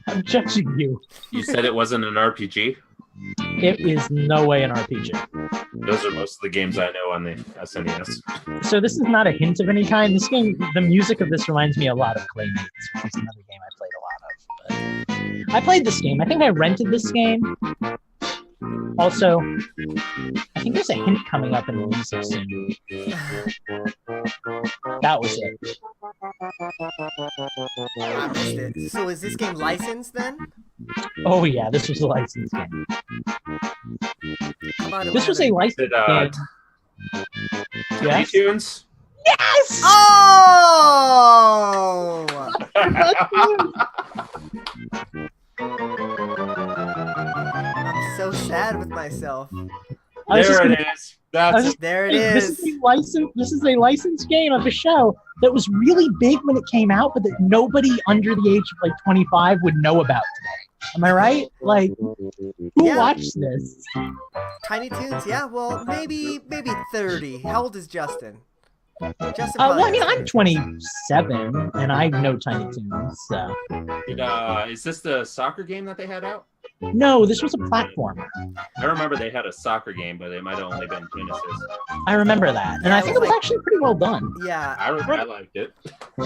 I'm judging you. You said it wasn't an RPG? It is no way an RPG. Those are most of the games I know on the SNES. So this is not a hint of any kind. This game, the music of this reminds me a lot of Claymates, which is another game I played a lot of. But I played this game. I think I rented this game. Also, I think there's a hint coming up in the music soon. That was it. I missed it. So is this game licensed then? Oh yeah, this was a licensed game. Come on, This was a licensed game. Yes? Tunes? Yes! Oh! I'm so sad with myself. There it is. That's it. There it This is. is a licensed game of a show that was really big when it came out, but that nobody under the age of like 25 would know about today. Am I right? Like, who Yeah. watched this? Tiny Toons, yeah. Well, maybe 30. How old is Justin? Justin. Well, I probably mean, has I'm 30. 27, and I know Tiny Toons, so. Is this the soccer game that they had out? No, this was a platformer. I remember they had a soccer game, but it might have only been Genesis. I remember that, and Yeah, I it think it was was like- actually pretty well done. Yeah. I liked it.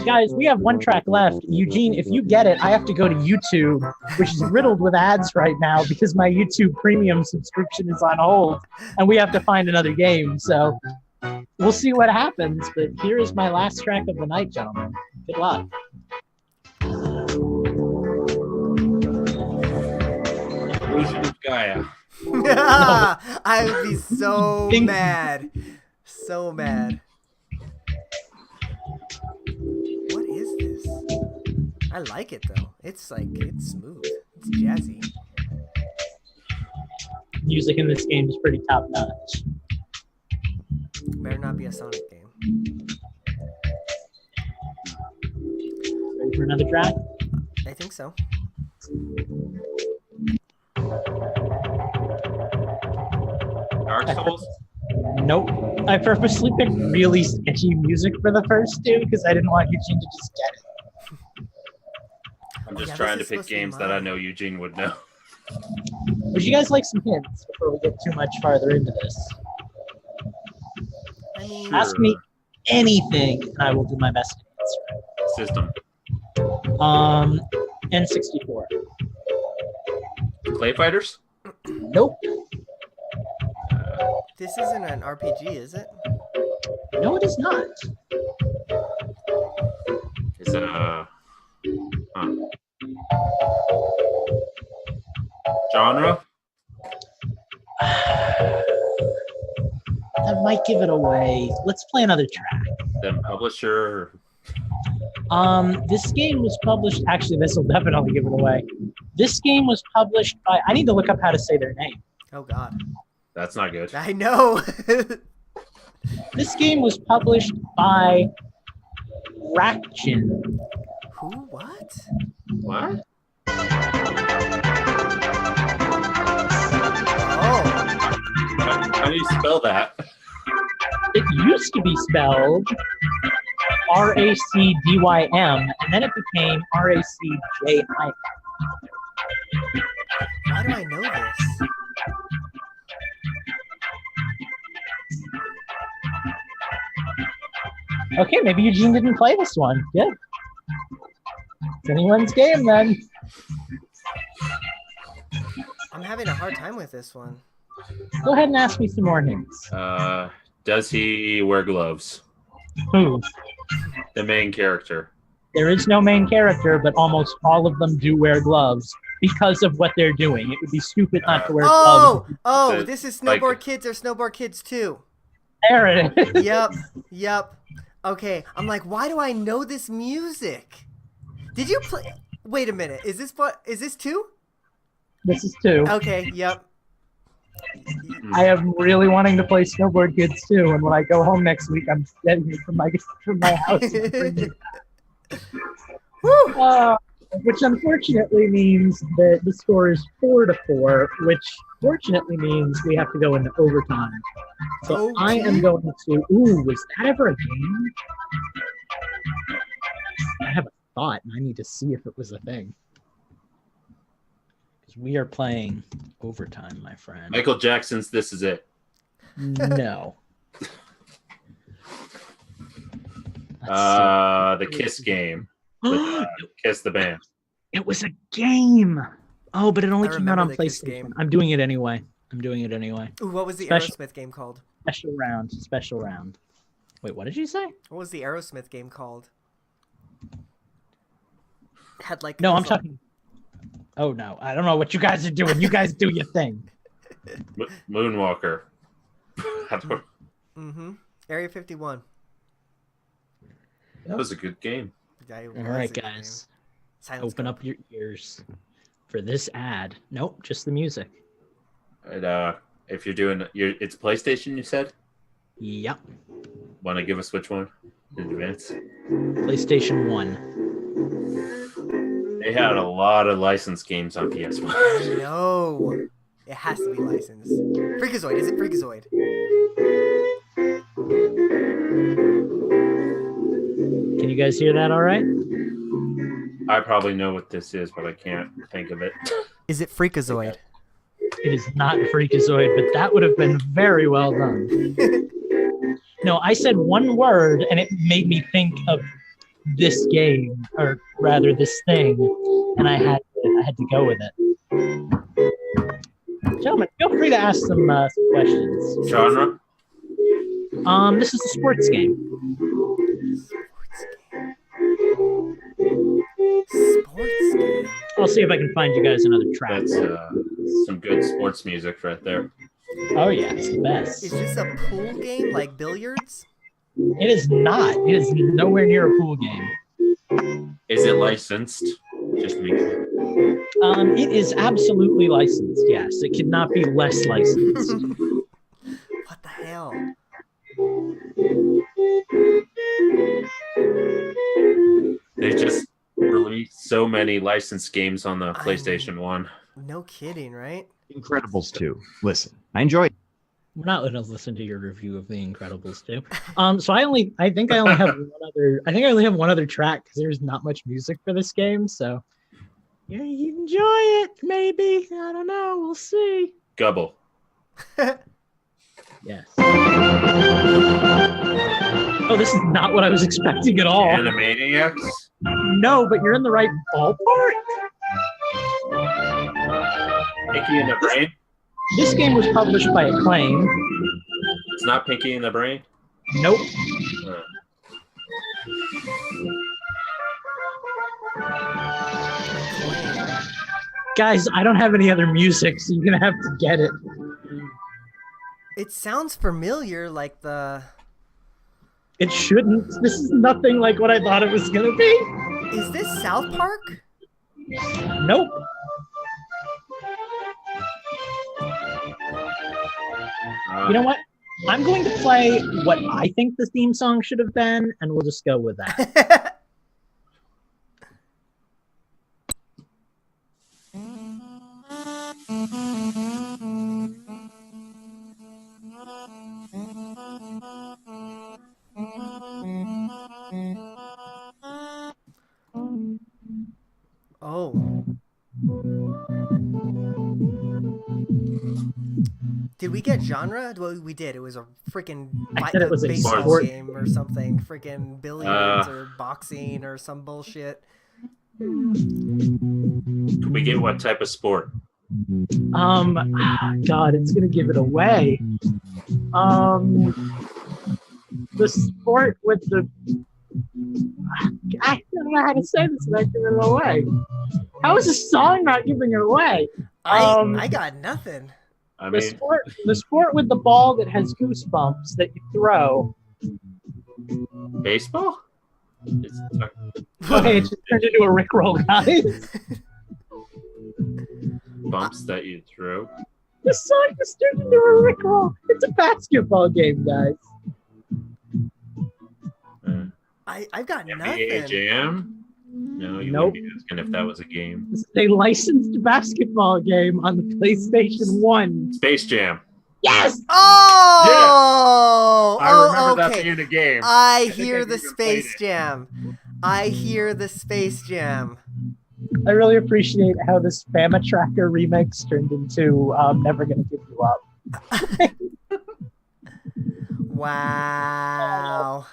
Guys, we have one track left. Eugene, if you get it, I have to go to YouTube, which is riddled with ads right now because my YouTube premium subscription is on hold, and we have to find another game. So we'll see what happens. But here is my last track of the night, gentlemen. Good luck. Illusion of Gaia. I would be so Ding. mad. So mad. What is this? I like it though. It's smooth. It's jazzy. Music in this game is pretty top notch. Better not be a Sonic game. Ready for another track? I think so. Dark Souls? Nope. I purposely picked really sketchy music for the first two because I didn't want Eugene to just get it. I'm just Yeah, trying to this is pick supposed to be games that I mine. know Eugene would know. Would you guys like some hints before we get too much farther into this? I mean, Ask me anything, and I will do my best to System. answer. N64. Clay Fighters? Nope. this isn't an RPG, is it? No, it is not. Is it genre? That might give it away. Let's play another track. Then publisher? This game was published. Actually, this will definitely give it away. This game was published by. I need to look up how to say their name. Oh God. That's not good. I know. This game was published by Rakjin. Who? What? What? Oh. How do you spell that? It used to be spelled Racdym, and then it became Racji. Why do I know this? Okay, maybe Eugene didn't play this one. Good. It's anyone's game then. I'm having a hard time with this one. Go ahead and ask me some more hints. Does he wear gloves? Who? The main character. There is no main character, but almost all of them do wear gloves because of what they're doing. It would be stupid not to wear gloves. Oh, this is Snowboard Kids or Snowboard Kids 2. There it is. Yep. Okay, I'm like, why do I know this music? Did you play? Wait a minute. Is this 2? This is 2. Okay, yep. I am really wanting to play Snowboard Kids 2, and when I go home next week, I'm getting it from my house. Which unfortunately means that the score is 4-4, which fortunately means we have to go into overtime. So I am going to. Ooh, was that ever a game? I have a thought, and I need to see if it was a thing. Because we are playing overtime, my friend. Michael Jackson's "This Is It." No. The Kiss game. With, Kiss the Band. It was a game. Oh, but it only I came out on remember the Kiss PlayStation. game. I'm doing it anyway. Ooh, what was the Aerosmith game called? Special round. Wait, what did you say? What was the Aerosmith game called? Had like No, I'm talking. Oh no, I don't know what you guys are doing. You guys do your thing. Moonwalker. Area 51. That was a good game. All right, guys. Open up your ears for this ad. Nope, just the music. And, if you're doing it's PlayStation, you said? Yep. Want to give us which one in advance? PlayStation 1. They had a lot of licensed games on PS1. No, it has to be licensed. Freakazoid, is it Freakazoid? Can you guys hear that all right? I probably know what this is, but I can't think of it. Is it Freakazoid? It is not Freakazoid, but that would have been very well done. No, I said one word, and it made me think of this game, or rather this thing, and I had to go with it. Gentlemen, feel free to ask some questions. Genre? This is a sports game. Sports game. I'll see if I can find you guys another track. That's some good sports music right there. Oh yeah, it's the best. Is this a pool game like billiards? It is not. It is nowhere near a pool game. Is it licensed? Just to be clear. It is absolutely licensed. Yes, it could not be less licensed. What the hell? They just released so many licensed games on the PlayStation 1. No kidding, right? Incredibles 2. Listen, I enjoyed. We're not going to listen to your review of The Incredibles 2. So I think I only have one other track because there's not much music for this game. So yeah, you enjoy it, maybe. I don't know. We'll see. Gubble. Yes. Oh, this is not what I was expecting at all. Animaniacs? No, but you're in the right ballpark. Pinky in the Brain? This game was published by Acclaim. It's not Pinky in the Brain? Nope. Guys, I don't have any other music, so you're going to have to get it. It sounds familiar, like the... It shouldn't. This is nothing like what I thought it was going to be. Is this South Park? Nope. You know what? I'm going to play what I think the theme song should have been, and we'll just go with that. Oh. Did we get genre? Well, we did. It was a freaking I said it was a baseball sport. game or something. Freaking billiards or boxing or some bullshit. Could we get what type of sport? God, it's gonna give it away. The sport with the I don't know how to say this without giving it away. How is a song not giving it away? I got nothing. I mean, the sport with the ball that has goosebumps that you throw. baseball? Okay, it just turned into a Rickroll, guys. Bumps that you throw. The song just turned into a Rickroll. It's a basketball game, guys. I've got NBA nothing. Jam? No, you Nope. wouldn't be asking if that was a game. This is a licensed basketball game on the PlayStation 1. Space Jam. Yes! Oh! I remember okay. that being a game. I think hear I've the even played Space it. Jam. I hear the Space Jam. I really appreciate how the Spamma Tracker remix turned into Never Gonna Give You Up. Wow.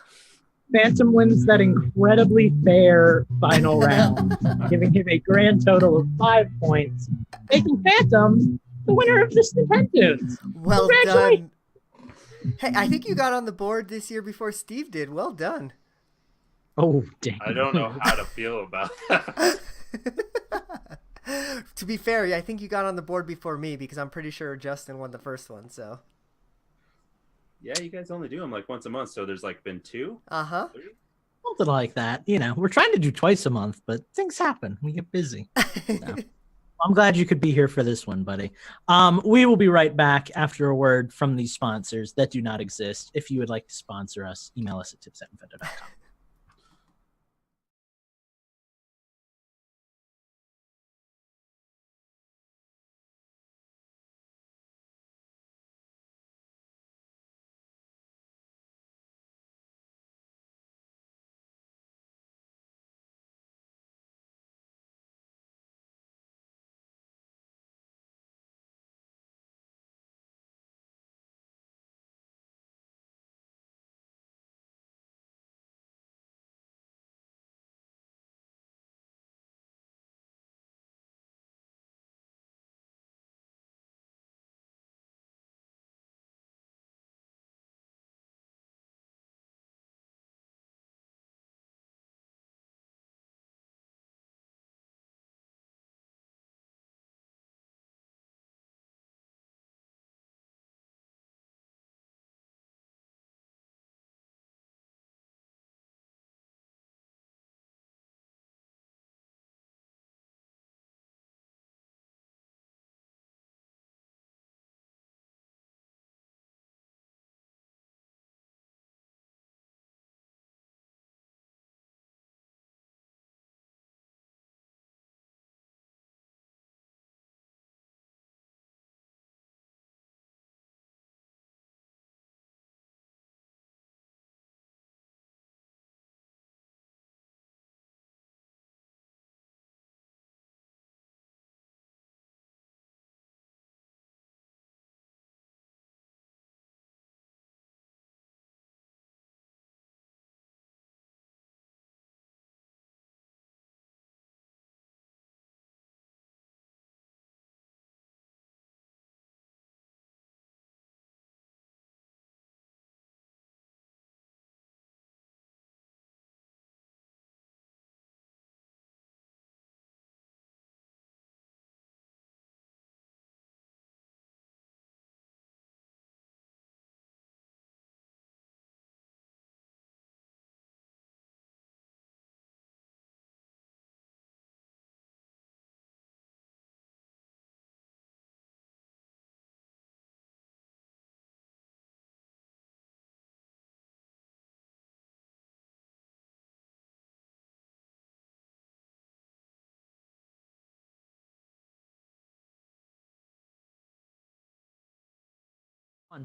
Phantom wins that incredibly fair final round, giving him a grand total of 5 points, making Phantom the winner of this Nintendo's. Well Congratulations. done. Hey, I think you got on the board this year before Steve did. Well done. Oh, dang. I don't know how to feel about that. To be fair, I think you got on the board before me because I'm pretty sure Justin won the first one. So. Yeah, you guys only do them like once a month, so there's like been 2. Uh-huh. Something like that. You know, we're trying to do twice a month, but things happen. We get busy. So, I'm glad you could be here for this one, buddy. We will be right back after a word from these sponsors that do not exist. If you would like to sponsor us, email us at tips@infendo.com.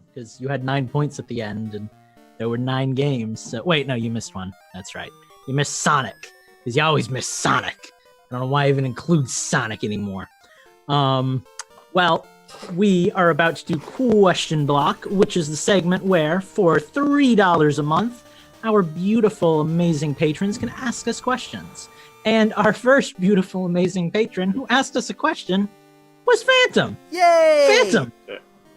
Because you had 9 points at the end, and there were 9 games. So, wait, no, you missed one. That's right. You missed Sonic, because you always miss Sonic. I don't know why I even include Sonic anymore. Well, we are about to do Question Block, which is the segment where, for $3 a month, our beautiful, amazing patrons can ask us questions. And our first beautiful, amazing patron who asked us a question was Phantom. Yay! Phantom!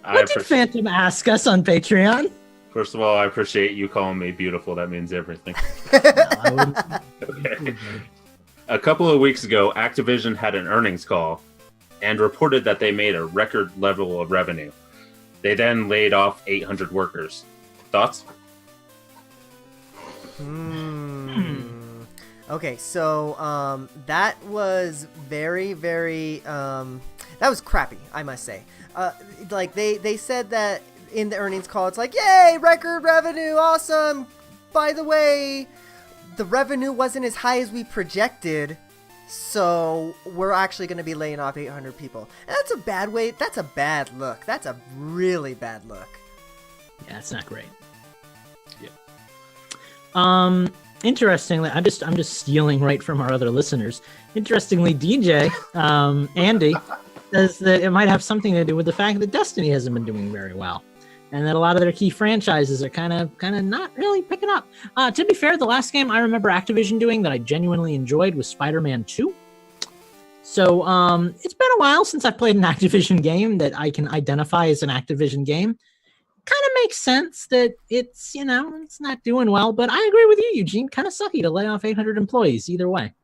What did Phantom ask us on Patreon? First of all, I appreciate you calling me beautiful. That means everything. Okay. A couple of weeks ago, Activision had an earnings call and reported that they made a record level of revenue. They then laid off 800 workers. Thoughts? Okay, so that was very, very that was crappy, I must say. Like they said that in the earnings call, it's like, yay, record revenue, awesome. By the way, the revenue wasn't as high as we projected, so we're actually going to be laying off 800 people. And that's a bad way. That's a bad look. That's a really bad look. Yeah, it's not great. Yeah. Interestingly, I'm just stealing right from our other listeners. Interestingly, DJ, Andy, says that it might have something to do with the fact that Destiny hasn't been doing very well, and that a lot of their key franchises are kind of not really picking up. To be fair, the last game I remember Activision doing that I genuinely enjoyed was Spider-Man 2. So it's been a while since I've played an Activision game that I can identify as an Activision game. Kind of makes sense that it's not doing well, but I agree with you, Eugene. Kind of sucky to lay off 800 employees either way.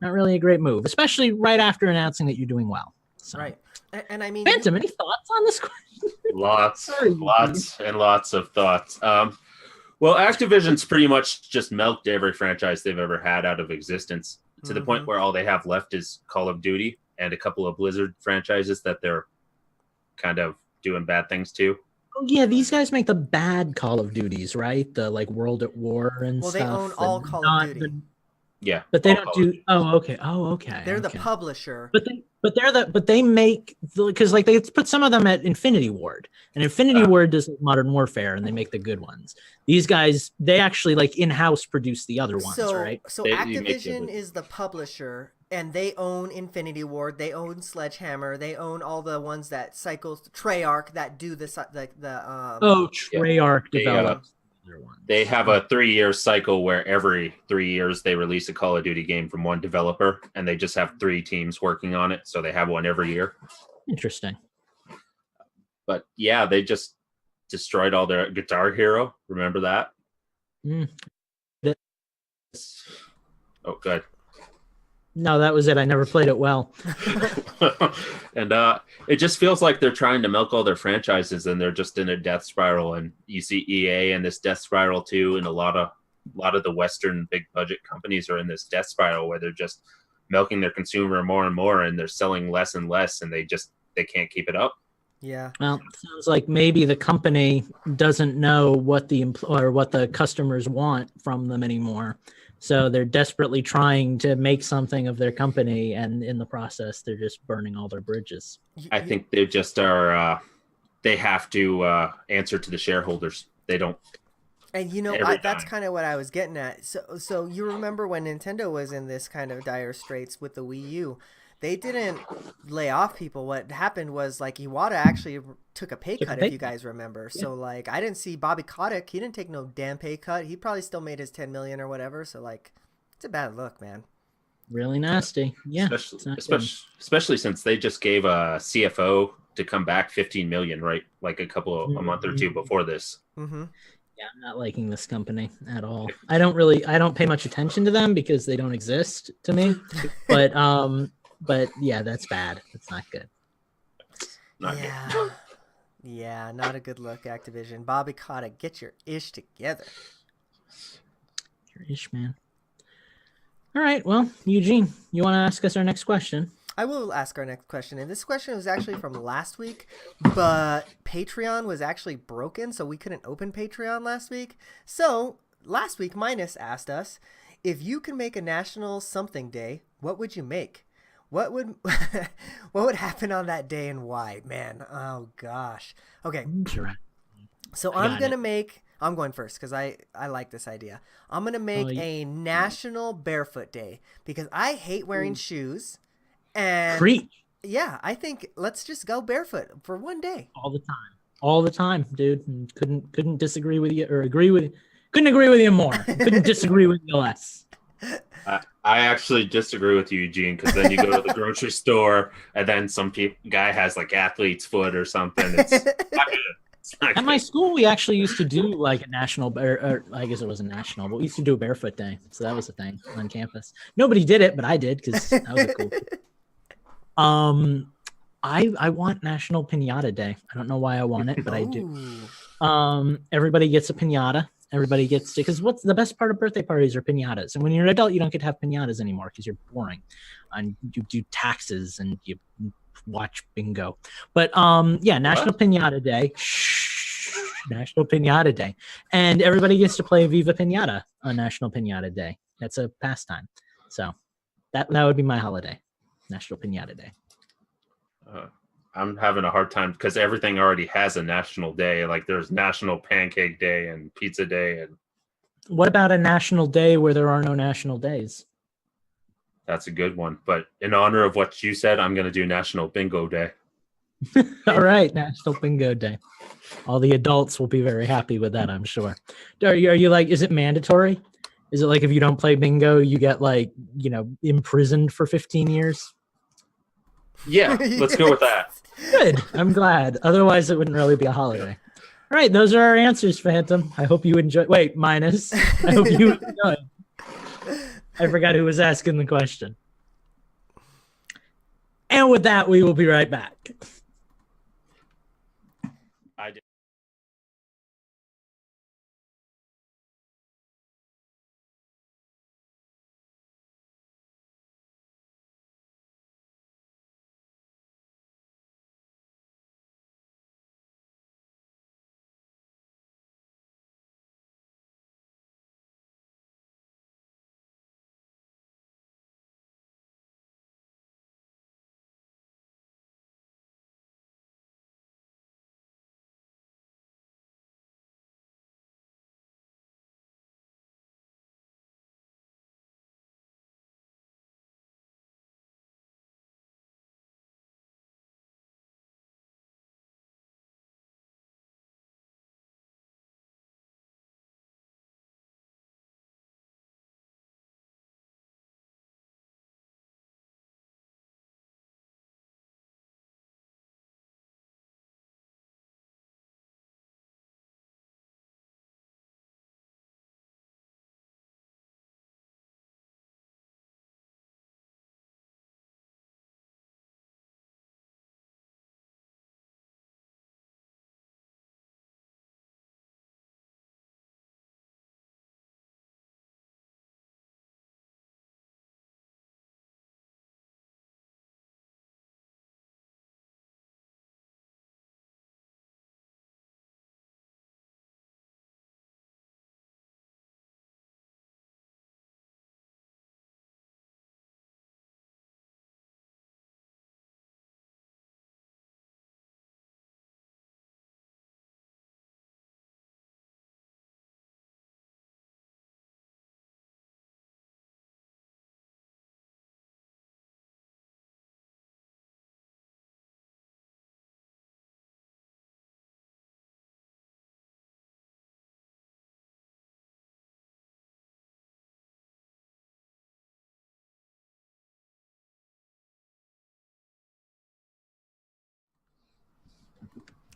Not really a great move, especially right after announcing that you're doing well. So. Right. And I mean, Phantom, any thoughts on this question? Lots and lots of thoughts. Well, Activision's pretty much just milked every franchise they've ever had out of existence to the point where all they have left is Call of Duty and a couple of Blizzard franchises that they're kind of doing bad things to. Oh, yeah, these guys make the bad Call of Duties, right? The like World at War and stuff. Well, they own all Call of Duty. Yeah, but they don't do. Oh, okay. They're the publisher. But they make, because like they put some of them at Infinity Ward, and Infinity Ward does Modern Warfare, and they make the good ones. These guys, they actually like in-house produce the other ones, right? So Activision is the publisher, and they own Infinity Ward, they own Sledgehammer, they own all the ones that cycles Treyarch that do Treyarch develops. They have a 3-year cycle where every 3 years they release a Call of Duty game from one developer, and they just have 3 teams working on it, so they have one every year. Interesting. But yeah, they just destroyed all their Guitar Hero. Remember that? Oh, good. No, that was it. I never played it well. And it just feels like they're trying to milk all their franchises, and they're just in a death spiral. And you see EA in this death spiral too, and a lot of the Western big budget companies are in this death spiral where they're just milking their consumer more and more, and they're selling less and less, and they can't keep it up. Yeah. Well, it sounds like maybe the company doesn't know what the customers want from them anymore. So they're desperately trying to make something of their company, and in the process, they're just burning all their bridges. I think they just are. They have to answer to the shareholders. They don't. And that's kind of what I was getting at. So you remember when Nintendo was in this kind of dire straits with the Wii U? They didn't lay off people. What happened was like Iwata actually took a pay cut, if you guys remember. Yeah. So like I didn't see Bobby Kotick. He didn't take no damn pay cut. He probably still made his 10 million or whatever. So like it's a bad look, man. Really nasty. Yeah. Especially since they just gave a CFO to come back 15 million, right? Like a month or two before this. Mm-hmm. Yeah, I'm not liking this company at all. I don't pay much attention to them because they don't exist to me. But yeah, that's bad. That's not good. Not good. Yeah, not a good look, Activision. Bobby Kotick, get your ish together. Your ish, man. All right, well, Eugene, you want to ask us our next question? I will ask our next question, and this question was actually from last week, but Patreon was actually broken, so we couldn't open Patreon last week. So last week, Minus asked us, if you can make a national something day, what would you make? What would happen on that day and why? Man, oh gosh. Okay. So I'm going first because I like this idea. I'm going to make a national barefoot day because I hate wearing shoes. And Preach. Yeah, I think let's just go barefoot for one day. All the time, dude. And couldn't disagree with you or couldn't agree with you more. Couldn't disagree with you less. I actually disagree with you, Eugene, because then you go to the grocery store and then some guy has like athlete's foot or something. It's not good. At my school, we actually used to do like a national, or I guess it wasn't national, but we used to do a barefoot day. So that was a thing on campus. Nobody did it, but I did because that was a cool. I want National Piñata Day. I don't know why I want it, but I do. Everybody gets a piñata. Everybody gets to, because what's the best part of birthday parties are piñatas. And when you're an adult, you don't get to have piñatas anymore because you're boring. And you do taxes and you watch bingo. But National Piñata Day. National Piñata Day. And everybody gets to play Viva Piñata on National Piñata Day. That's a pastime. So that would be my holiday. National Piñata Day. I'm having a hard time because everything already has a national day. Like there's National Pancake Day and Pizza Day. And what about a national day where there are no national days? That's a good one. But in honor of what you said, I'm going to do National Bingo Day. All right, National Bingo Day. All the adults will be very happy with that, I'm sure. Are you like, is it mandatory? Is it like if you don't play bingo, you get like, imprisoned for 15 years? Yeah, let's go with that. Good. I'm glad. Otherwise, it wouldn't really be a holiday. All right, those are our answers, Phantom. I hope you enjoy. Wait, Minus. I hope you enjoyed. I forgot who was asking the question. And with that, we will be right back. I did.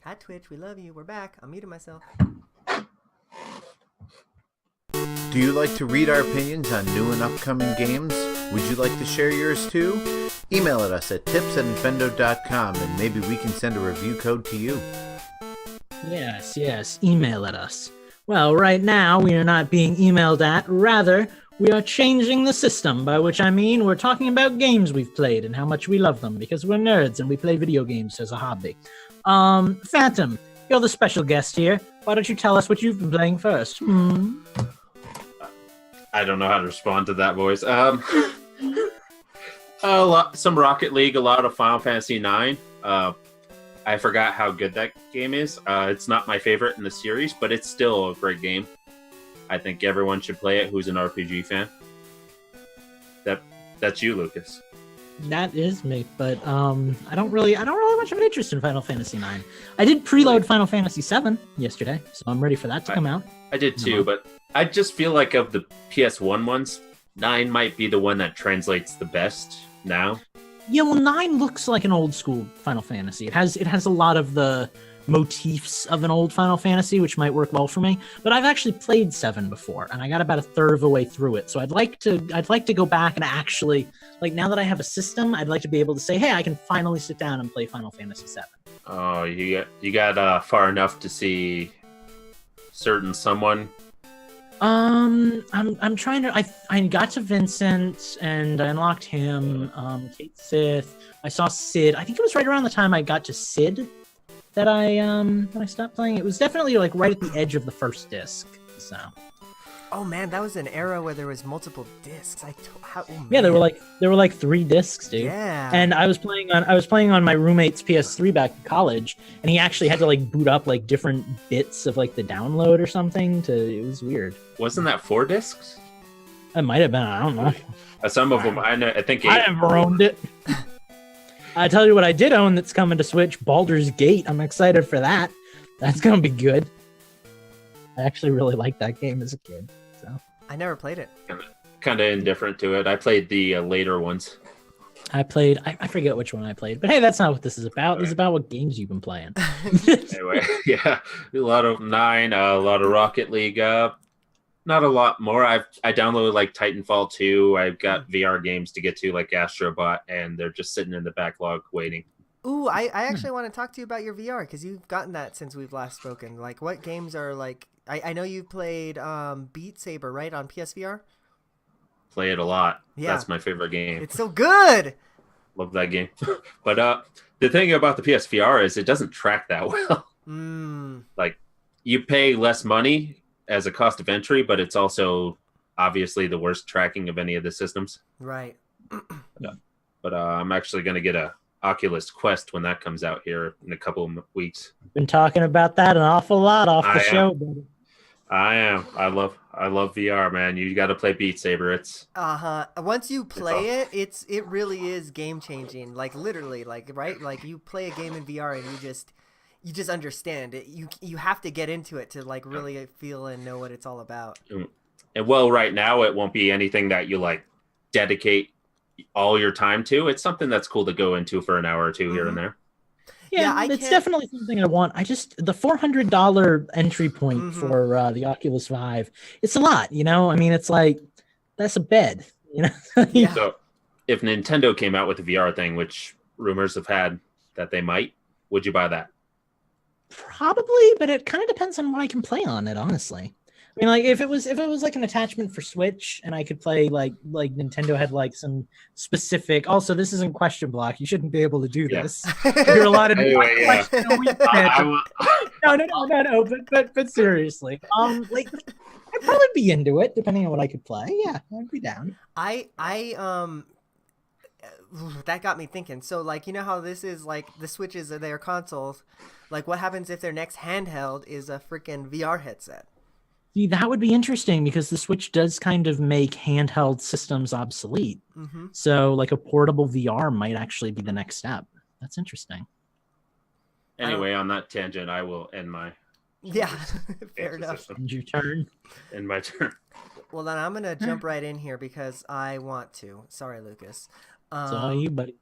Hi, Twitch. We love you. We're back. I'm muting myself. Do you like to read our opinions on new and upcoming games? Would you like to share yours too? Email at us at tips@infendo.com and maybe we can send a review code to you. Yes. Email at us. Well, right now we are not being emailed at. Rather, we are changing the system, by which I mean we're talking about games we've played and how much we love them because we're nerds and we play video games as a hobby. Phantom, you're the special guest here. Why don't you tell us what you've been playing first? I don't know how to respond to that voice. Some Rocket League, a lot of Final Fantasy IX. I forgot how good that game is. It's not my favorite in the series, but it's still a great game. I think everyone should play it who's an RPG fan. That's you, Lucas. That is me, but I don't really have much of an interest in Final Fantasy 9. I did preload Final Fantasy 7 yesterday, so I'm ready for that to come out. I did too, but I just feel like of the PS1 ones, 9 might be the one that translates the best now. Yeah, well, 9 looks like an old school Final Fantasy. It has a lot of the motifs of an old Final Fantasy, which might work well for me. But I've actually played 7 before, and I got about a third of the way through it. So I'd like to go back and actually, like, now that I have a system, I'd like to be able to say, hey, I can finally sit down and play Final Fantasy 7. Oh, you got far enough to see certain someone. I'm trying to. I got to Vincent and I unlocked him. Kate Sith. I saw Sid. I think it was right around the time I got to Sid that I stopped playing. It was definitely like right at the edge of the first disc. So. Oh man, that was an era where there was multiple discs. Yeah, there were like 3 discs, dude. Yeah. And I was playing on my roommate's PS3 back in college, and he actually had to like boot up like different bits of like the download or something. It was weird. Wasn't that 4 discs? It might have been. I don't know. Some of them, I know. I think 8. I never owned it. I tell you what, I did own that's coming to Switch. Baldur's Gate. I'm excited for that. That's gonna be good. I actually really liked that game as a kid. So I never played it. Kind of indifferent to it. I played the later ones. I forget which one I played, but hey, that's not what this is about. This is about what games you've been playing. Anyway, yeah, a lot of 9, a lot of Rocket League. Not a lot more. I downloaded like Titanfall 2. I've got VR games to get to like Astrobot, and they're just sitting in the backlog waiting. Ooh, I actually want to talk to you about your VR because you've gotten that since we've last spoken. Like, what games are like? I know you played Beat Saber, right, on PSVR? Play it a lot. Yeah. That's my favorite game. It's so good. Love that game. But the thing about the PSVR is it doesn't track that well. Like, you pay less money as a cost of entry, but it's also obviously the worst tracking of any of the systems. Right. But I'm actually going to get a Oculus Quest when that comes out here in a couple of weeks. Been talking about that an awful lot off the show, buddy. I am. I love VR, man. You got to play Beat Saber. It's Once you play it really is game changing. Like literally, like right, like you play a game in VR and you just understand it. You have to get into it to like really feel and know what it's all about. And well, right now it won't be anything that you like dedicate all your time to. It's something that's cool to go into for an hour or two here and there. Yeah, it's definitely something I want. The $400 entry point for the Oculus Vive, it's a lot, you know? I mean, it's like, that's a bed, you know? Yeah. So if Nintendo came out with a VR thing, which rumors have had that they might, would you buy that? Probably, but it kind of depends on what I can play on it, honestly. I mean, like if it was like an attachment for Switch and I could play like Nintendo had like some specific. Also, this isn't question block. You shouldn't be able to do this. You're allowed to do No. But seriously, like I'd probably be into it depending on what I could play. Yeah, I'd be down. That got me thinking. So, like, you know how this is like the Switches are their consoles. Like, what happens if their next handheld is a freaking VR headset? See, that would be interesting because the Switch does kind of make handheld systems obsolete. So, like, a portable VR might actually be the next step. That's interesting. Anyway, on that tangent, I will end my. Yeah, fair enough. End your turn. End my turn. Well, then I'm gonna jump right in here because I want to. Sorry, Lucas. It's all you, buddy.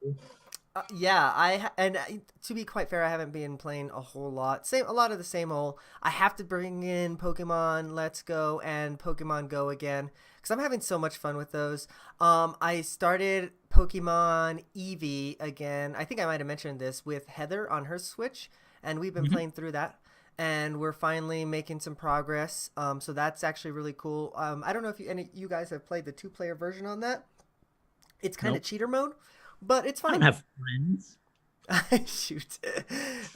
To be quite fair, I haven't been playing a whole lot. A lot of the same old. I have to bring in Pokemon Let's Go and Pokemon Go again because I'm having so much fun with those. I started Pokemon Eevee again. I think I might have mentioned this with Heather on her Switch, and we've been playing through that. And we're finally making some progress. So that's actually really cool. I don't know if any of you guys have played the 2-player version on that. It's kind of cheater mode. But it's fine. I don't have friends. Shoot.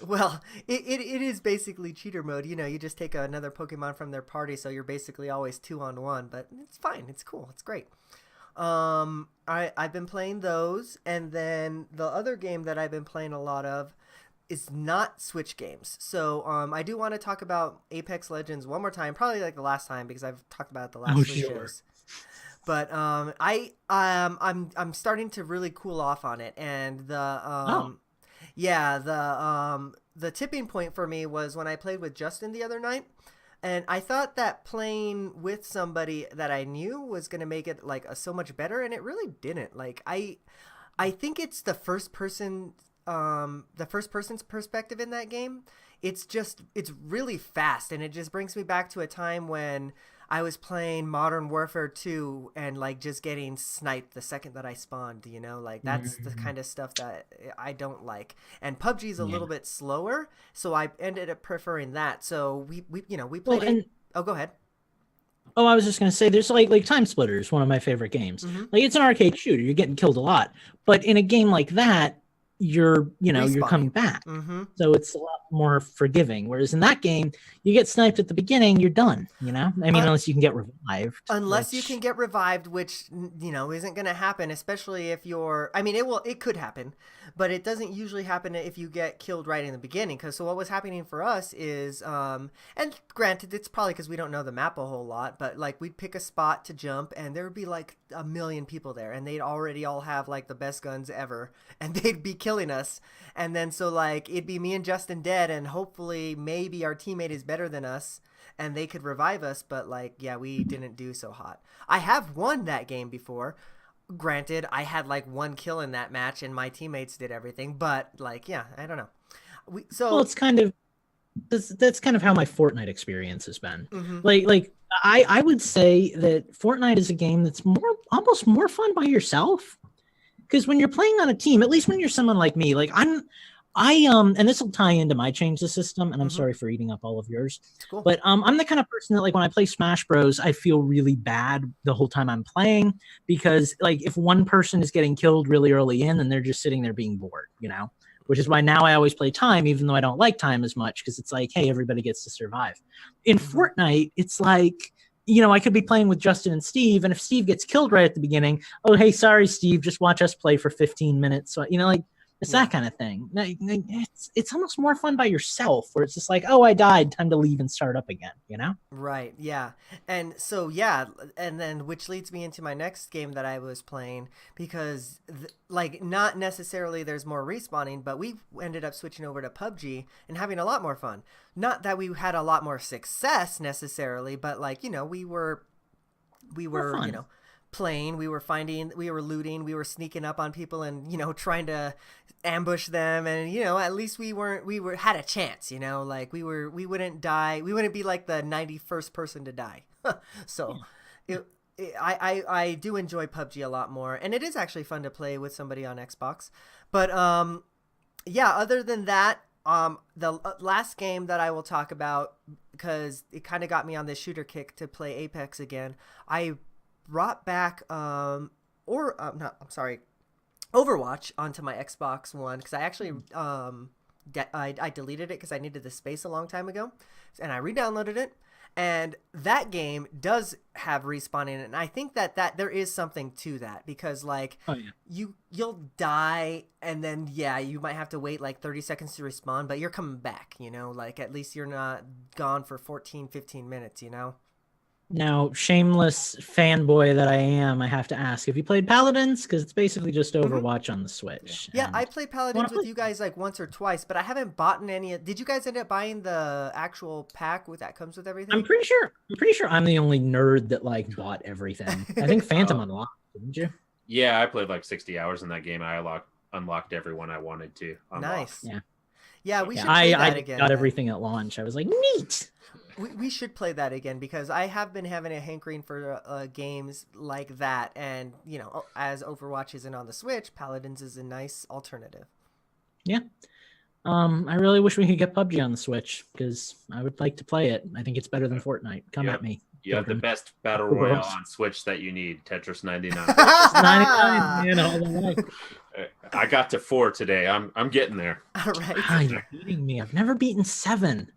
Well, it is basically cheater mode. You know, you just take another Pokemon from their party, so you're basically always 2-on-1. But it's fine. It's cool. It's great. I've been playing those, and then the other game that I've been playing a lot of is not Switch games. So I do want to talk about Apex Legends one more time, probably like the last time because I've talked about it the last 3 shows. But I'm starting to really cool off on it, and the tipping point for me was when I played with Justin the other night. And I thought that playing with somebody that I knew was going to make it like so much better, and it really didn't. Like I think it's the first person's perspective in that game. It's really fast, and it just brings me back to a time when I was playing Modern Warfare 2 and like just getting sniped the second that I spawned, you know, like that's the kind of stuff that I don't like. And PUBG is a little bit slower, so I ended up preferring that. So we played Oh, go ahead. Oh, I was just going to say there's like Time Splitters, one of my favorite games. Like it's an arcade shooter, you're getting killed a lot. But in a game like that, you're coming back. So it's a lot more forgiving. Whereas in that game, you get sniped at the beginning, you're done, you know? I mean, unless you can get revived. You can get revived, which, you know, isn't going to happen, especially if you're, I mean, it could happen, but it doesn't usually happen if you get killed right in the beginning. So what was happening for us is, and granted, it's probably because we don't know the map a whole lot, but like we'd pick a spot to jump and there would be like 1 million people there, and they'd already all have like the best guns ever, and they'd be killing us. And then so like it'd be me and Justin dead, and hopefully maybe our teammate is better than us and they could revive us, but like we didn't do so hot. I have won that game before. Granted, I had like 1 kill in that match and my teammates did everything, but like I don't know. Well, it's kind of that's kind of how my Fortnite experience has been. Like I would say that Fortnite is a game that's almost more fun by yourself. Because when you're playing on a team, at least when you're someone like me, like and this will tie into my change the system, and I'm sorry for eating up all of yours. Cool. But I'm the kind of person that like when I play Smash Bros, I feel really bad the whole time I'm playing, because like if one person is getting killed really early in, then they're just sitting there being bored, you know? Which is why now I always play time, even though I don't like time as much, because it's like, hey, everybody gets to survive. In Fortnite, it's like, you know, I could be playing with Justin and Steve, and if Steve gets killed right at the beginning, oh, hey, sorry, Steve, just watch us play for 15 minutes. So, you know, like, it's that kind of thing. It's almost more fun by yourself, where it's just like, oh, I died, time to leave and start up again, you know? Right, yeah. And so, and then which leads me into my next game that I was playing, because, like, not necessarily there's more respawning, but we ended up switching over to PUBG and having a lot more fun. Not that we had a lot more success necessarily, but, like, you know, we were you know, playing, we were looting, we were sneaking up on people and, you know, trying to ambush them, and, you know, at least we had a chance, you know, like we wouldn't die, we wouldn't be like the 91st person to die. So I do enjoy PUBG a lot more, and it is actually fun to play with somebody on Xbox. But other than that, the last game that I will talk about, because it kind of got me on this shooter kick to play Apex again, I brought back Overwatch onto my Xbox One, because I actually I deleted it because I needed the space a long time ago, and I re-downloaded it, and that game does have respawn in it, and I think that there is something to that, because like you'll die, and then you might have to wait like 30 seconds to respawn, but you're coming back, you know, like at least you're not gone for 15 minutes, you know. Now, shameless fanboy that I am, I have to ask, have you played Paladins? Because it's basically just Overwatch on the Switch. Yeah, I played Paladins with you guys like once or twice, but I haven't bought any. Did you guys end up buying the actual pack that comes with everything? I'm pretty sure I'm the only nerd that like bought everything. I think Phantom unlocked, didn't you? Yeah, I played like 60 hours in that game. I unlocked everyone I wanted to unlock. Nice. Yeah, we should play that again. I got everything at launch. I was like, neat. We should play that again, because I have been having a hankering for games like that, and, you know, as Overwatch isn't on the Switch, Paladins is a nice alternative. Yeah. I really wish we could get PUBG on the Switch, because I would like to play it. I think it's better than Fortnite. Come at me. You have the best battle royale on Switch that you need, Tetris 99. 99, you know. I got to 4 today. I'm getting there. All right. You're beating me. I've never beaten 7.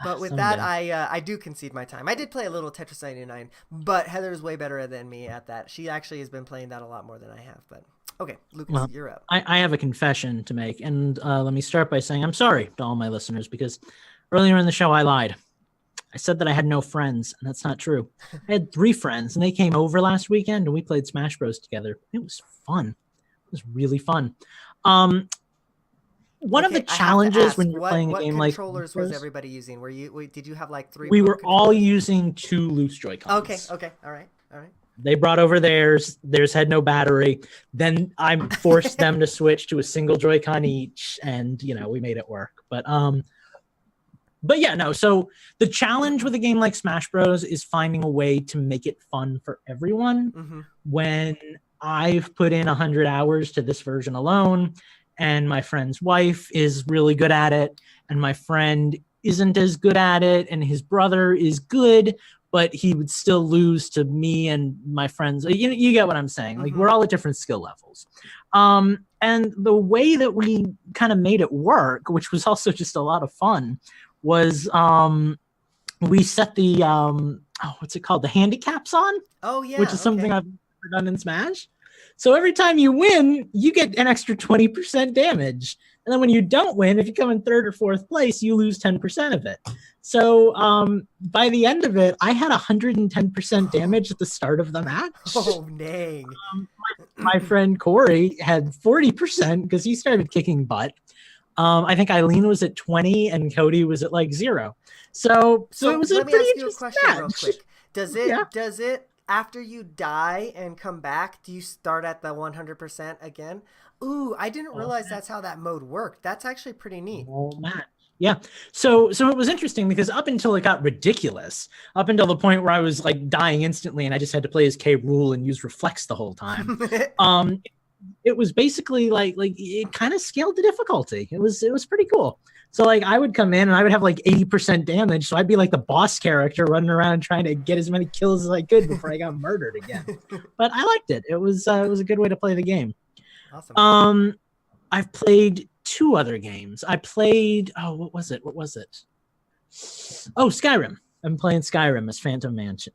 But with that, I do concede my time. I did play a little Tetris 99, but Heather's way better than me at that. She actually has been playing that a lot more than I have. But okay, Lucas, you're up. I have a confession to make, and let me start by saying I'm sorry to all my listeners, because earlier in the show I lied. I said that I had no friends, and that's not true. I had 3 friends, and they came over last weekend, and we played Smash Bros. Together. It was fun. It was really fun. One of the challenges when you're playing a game like what controllers was everybody using? Did you have like 3? We were all using 2 loose Joy-Cons. Okay, all right. They brought over theirs. Theirs had no battery. Then I forced them to switch to a single Joy-Con each, and we made it work. But yeah, no. So the challenge with a game like Smash Bros. Is finding a way to make it fun for everyone. Mm-hmm. When I've put in 100 hours to this version alone, and my friend's wife is really good at it, and my friend isn't as good at it, and his brother is good, but he would still lose to me and my friends. You get what I'm saying? Like, we're all at different skill levels. And the way that we kind of made it work, which was also just a lot of fun, was we set the what's it called? The handicaps on. Oh yeah. Which is something I've never done in Smash. So every time you win, you get an extra 20% damage. And then when you don't win, if you come in 3rd or 4th place, you lose 10% of it. So by the end of it, I had 110% damage at the start of the match. Oh, dang. My friend Corey had 40% because he started kicking butt. I think Eileen was at 20 and Cody was at like 0. So it was a pretty interesting match. Real quick. Does it after you die and come back, do you start at the 100% again? Ooh, I didn't realize that's how that mode worked. That's actually pretty neat. Yeah. So it was interesting because up until it got ridiculous, up until the point where I was like dying instantly and I just had to play as K. Rool and use Reflex the whole time. It was basically like it kind of scaled the difficulty. It was pretty cool. So like I would come in and I would have like 80% damage. So I'd be like the boss character running around trying to get as many kills as I could before I got murdered again. But I liked it. It was a good way to play the game. Awesome. I've played 2 other games. I played what was it? Oh, Skyrim. I'm playing Skyrim as Phantom Mention.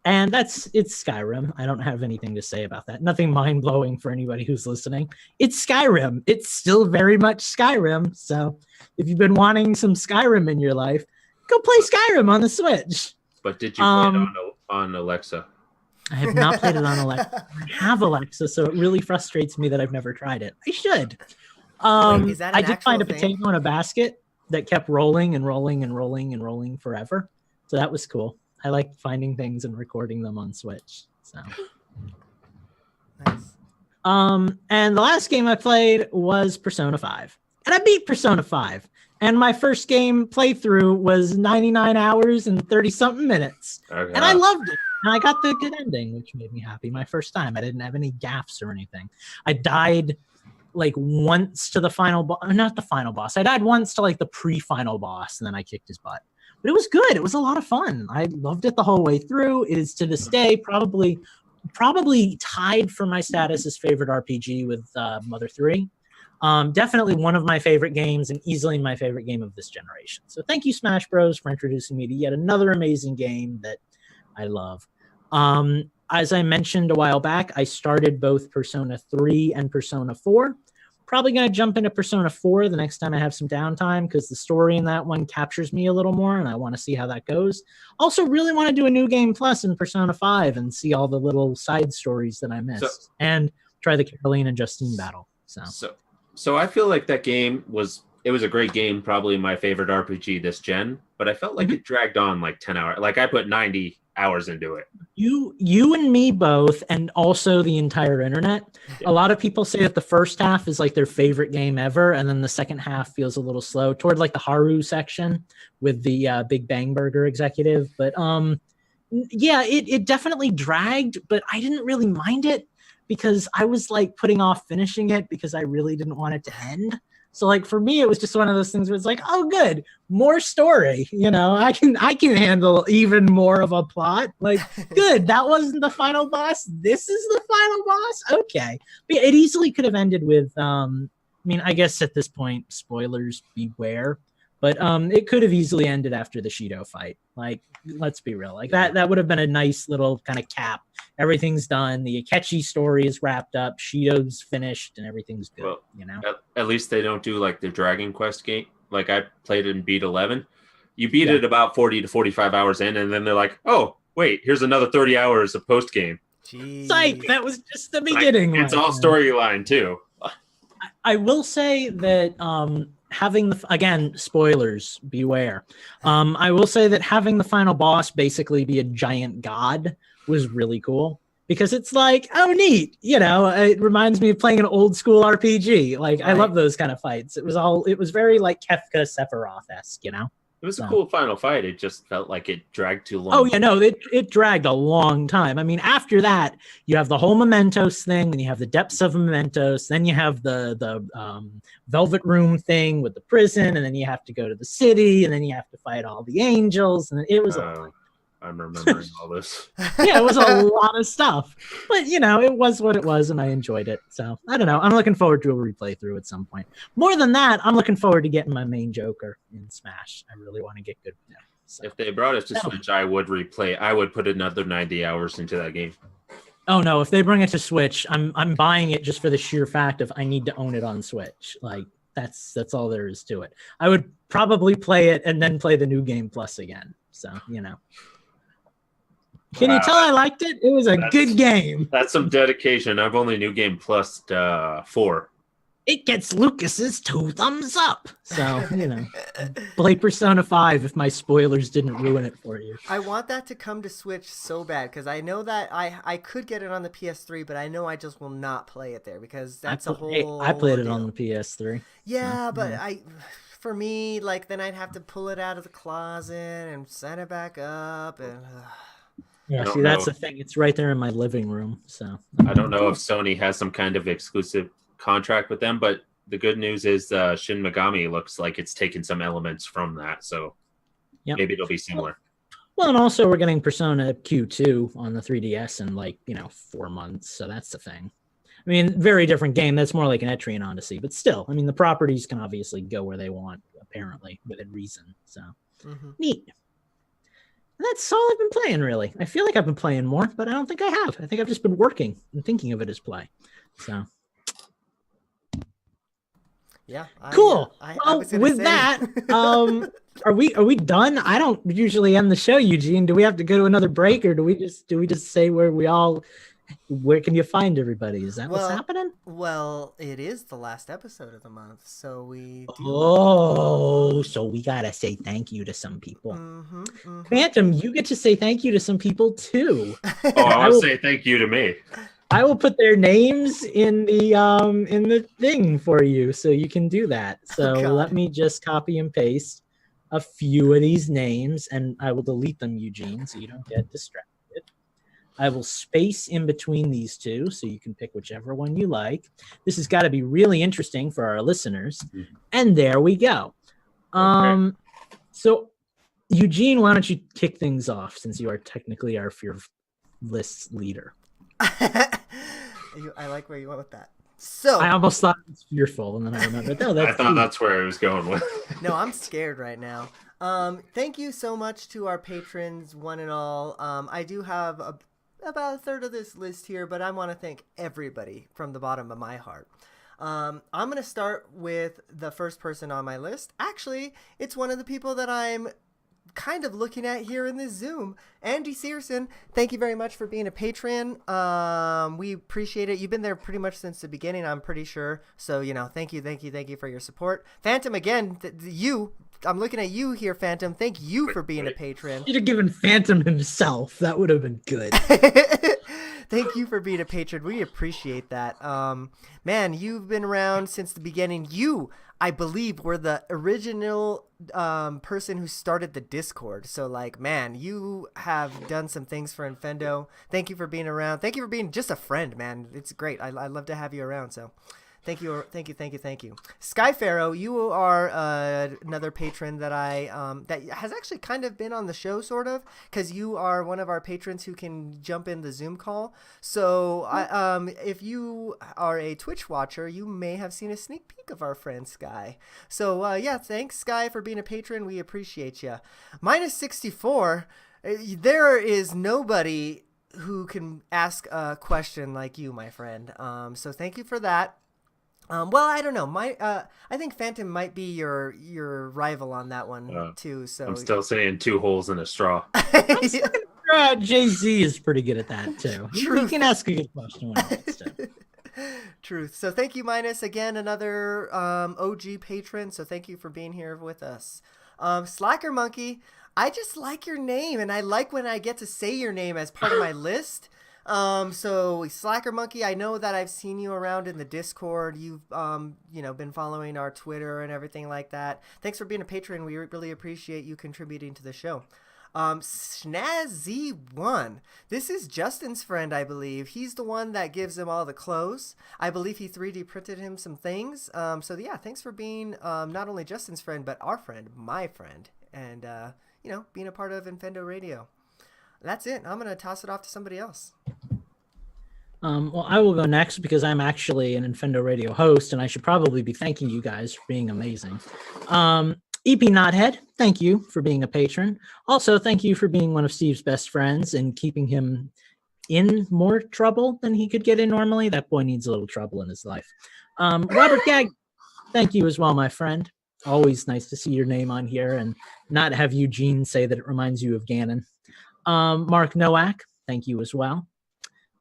And it's Skyrim. I don't have anything to say about that. Nothing mind-blowing for anybody who's listening. It's Skyrim. It's still very much Skyrim. So if you've been wanting some Skyrim in your life, go play Skyrim on the Switch. But did you play it on Alexa? I have not played it on Alexa. I have Alexa, so it really frustrates me that I've never tried it. I should. Wait, is that an I did find a thing? potato in a basket that kept rolling and rolling and rolling and rolling forever. So that was cool. I like finding things and recording them on Switch. So nice. And the last game I played was Persona 5. And I beat Persona 5. And my first game playthrough was 99 hours and 30-something minutes. Okay. And I loved it. And I got the good ending, which made me happy. My first time. I didn't have any gaffes or anything. I died like once to the final boss. Not the final boss. I died once to like the pre-final boss, and then I kicked his butt. But it was good. It was a lot of fun. I loved it the whole way through. It is to this day probably tied for my status as favorite RPG with Mother 3. Definitely one of my favorite games and easily my favorite game of this generation. So thank you, Smash Bros, for introducing me to yet another amazing game that I love. As I mentioned a while back, I started both Persona 3 and Persona 4. Probably going to jump into Persona 4 the next time I have some downtime because the story in that one captures me a little more and I want to see how that goes. Also really want to do a new game plus in Persona 5 and see all the little side stories that I missed and try the Caroline and Justine battle. So I feel like that game was a great game, probably my favorite RPG this gen, but I felt like it dragged on like 10 hours. Like I put 90 hours into it. You and me both, and also the entire internet. Yeah. A lot of people say that the first half is like their favorite game ever, and then the second half feels a little slow toward like the Haru section with the Big Bang Burger executive. But yeah, it definitely dragged, but I didn't really mind it because I was like putting off finishing it because I really didn't want it to end. So like for me, it was just one of those things where it's like, oh, good, more story. You know, I can handle even more of a plot. Like, good, that wasn't the final boss. This is the final boss. Okay, but it easily could have ended with. I mean, I guess at this point, spoilers beware. But it could have easily ended after the Shido fight. Like, let's be real. Like that would have been a nice little kind of cap. Everything's done. The Akechi story is wrapped up. Shido's finished, and everything's good. Well, you know. At least they don't do like the Dragon Quest like I played it and beat 11. You beat it about 40 to 45 hours in, and then they're like, "Oh, wait, here's another 30 hours of post game." Psych! That was just the beginning. It's all storyline too. I will say that having again, spoilers, beware. I will say that having the final boss basically be a giant god was really cool, because it's like, oh, neat. It reminds me of playing an old school RPG. Like, I love those kind of fights. It was very like Kefka Sephiroth-esque, It was a cool final fight. It just felt like it dragged too long. Oh, yeah, no, it dragged a long time. I mean, after that, you have the whole Mementos thing, then you have the Depths of Mementos, then you have the Velvet Room thing with the prison, and then you have to go to the city, and then you have to fight all the angels, and it was I'm remembering all this. Yeah, it was a lot of stuff. But, it was what it was, and I enjoyed it. So, I don't know. I'm looking forward to a replay through at some point. More than that, I'm looking forward to getting my main Joker in Smash. I really want to get good with him. So, if they brought it to Switch, I would replay. I would put another 90 hours into that game. Oh, no. If they bring it to Switch, I'm buying it just for the sheer fact of I need to own it on Switch. Like, that's all there is to it. I would probably play it and then play the New Game Plus again. So, Can you tell I liked it? It was a good game. That's some dedication. I've only New Game Plus 4. It gets Lucas's 2 thumbs up. So, play Persona 5 if my spoilers didn't ruin it for you. I want that to come to Switch so bad, because I know that I could get it on the PS3, but I know I just will not play it there, because that's a whole... I played it on the PS3. Yeah, but for me, like, then I'd have to pull it out of the closet and set it back up, and... Yeah, see, that's the thing. It's right there in my living room. So I don't know if Sony has some kind of exclusive contract with them, but the good news is Shin Megami looks like it's taken some elements from that. So maybe it'll be similar. Well, and also we're getting Persona Q2 on the 3DS in 4 months. So that's the thing. I mean, very different game. That's more like an Etrian Odyssey, but still, I mean, the properties can obviously go where they want, apparently, within reason. So neat. That's all I've been playing, really. I feel like I've been playing more, but I don't think I have. I think I've just been working and thinking of it as play. So, yeah, cool. With that, are we done? I don't usually end the show, Eugene. Do we have to go to another break, or do we just say where can you find everybody? Is that what's happening? Well, it is the last episode of the month, so we so we gotta say thank you to some people. Phantom, you get to say thank you to some people too. I will say thank you to me. I will put their names in the thing for you, so you can do that. So let me just copy and paste a few of these names, and I will delete them, Eugene, so you don't get distracted. I will space in between these two, so you can pick whichever one you like. This has got to be really interesting for our listeners. And there we go. So, Eugene, why don't you kick things off, since you are technically our fearless leader? I like where you went with that. So I almost thought it was fearful, and then I remembered. No, I thought that's where I was going with. No, I'm scared right now. Thank you so much to our patrons, one and all. I do have about a third of this list here, but I want to thank everybody from the bottom of my heart. I'm going to start with the first person on my list. Actually, it's one of the people that I'm kind of looking at here in this Zoom. Andy Searson, thank you very much for being a patron. We appreciate it. You've been there pretty much since the beginning, I'm pretty sure. So, thank you for your support. Phantom, again, I'm looking at you here, Phantom. Thank you for being a patron. You'd have given Phantom himself. That would have been good. Thank you for being a patron. We appreciate that. Man, you've been around since the beginning. You, I believe, were the original person who started the Discord. So, man, you have done some things for Infendo. Thank you for being around. Thank you for being just a friend, man. It's great. I love to have you around, so... Thank you. Sky Pharaoh, you are another patron that that has actually kind of been on the show, sort of, because you are one of our patrons who can jump in the Zoom call. So, if you are a Twitch watcher, you may have seen a sneak peek of our friend Sky. So, yeah, thanks, Sky, for being a patron. We appreciate you. Minus 64, there is nobody who can ask a question like you, my friend. So, thank you for that. Well, I don't know. I think Phantom might be your rival on that one too. So I'm still saying 2 holes in a straw. Jay-Z is pretty good at that too. You can ask a good question when it gets to. Truth. So thank you, Minus, again, another OG patron. So thank you for being here with us. Slacker Monkey, I just like your name, and I like when I get to say your name as part of my list. So Slacker Monkey, I know that I've seen you around in the Discord. You've been following our Twitter and everything like that. Thanks for being a patron. We really appreciate you contributing to the show. Snazzy1. This is Justin's friend, I believe. He's the one that gives him all the clothes. I believe he 3D printed him some things. So yeah, thanks for being not only Justin's friend, but our friend, my friend, and being a part of Infendo Radio. That's it. I'm going to toss it off to somebody else. Well, I will go next because I'm actually an Infendo Radio host, and I should probably be thanking you guys for being amazing. EP Knothead, thank you for being a patron. Also, thank you for being one of Steve's best friends and keeping him in more trouble than he could get in normally. That boy needs a little trouble in his life. Robert Gag, thank you as well, my friend. Always nice to see your name on here and not have Eugene say that it reminds you of Ganon. Mark Nowak, thank you as well.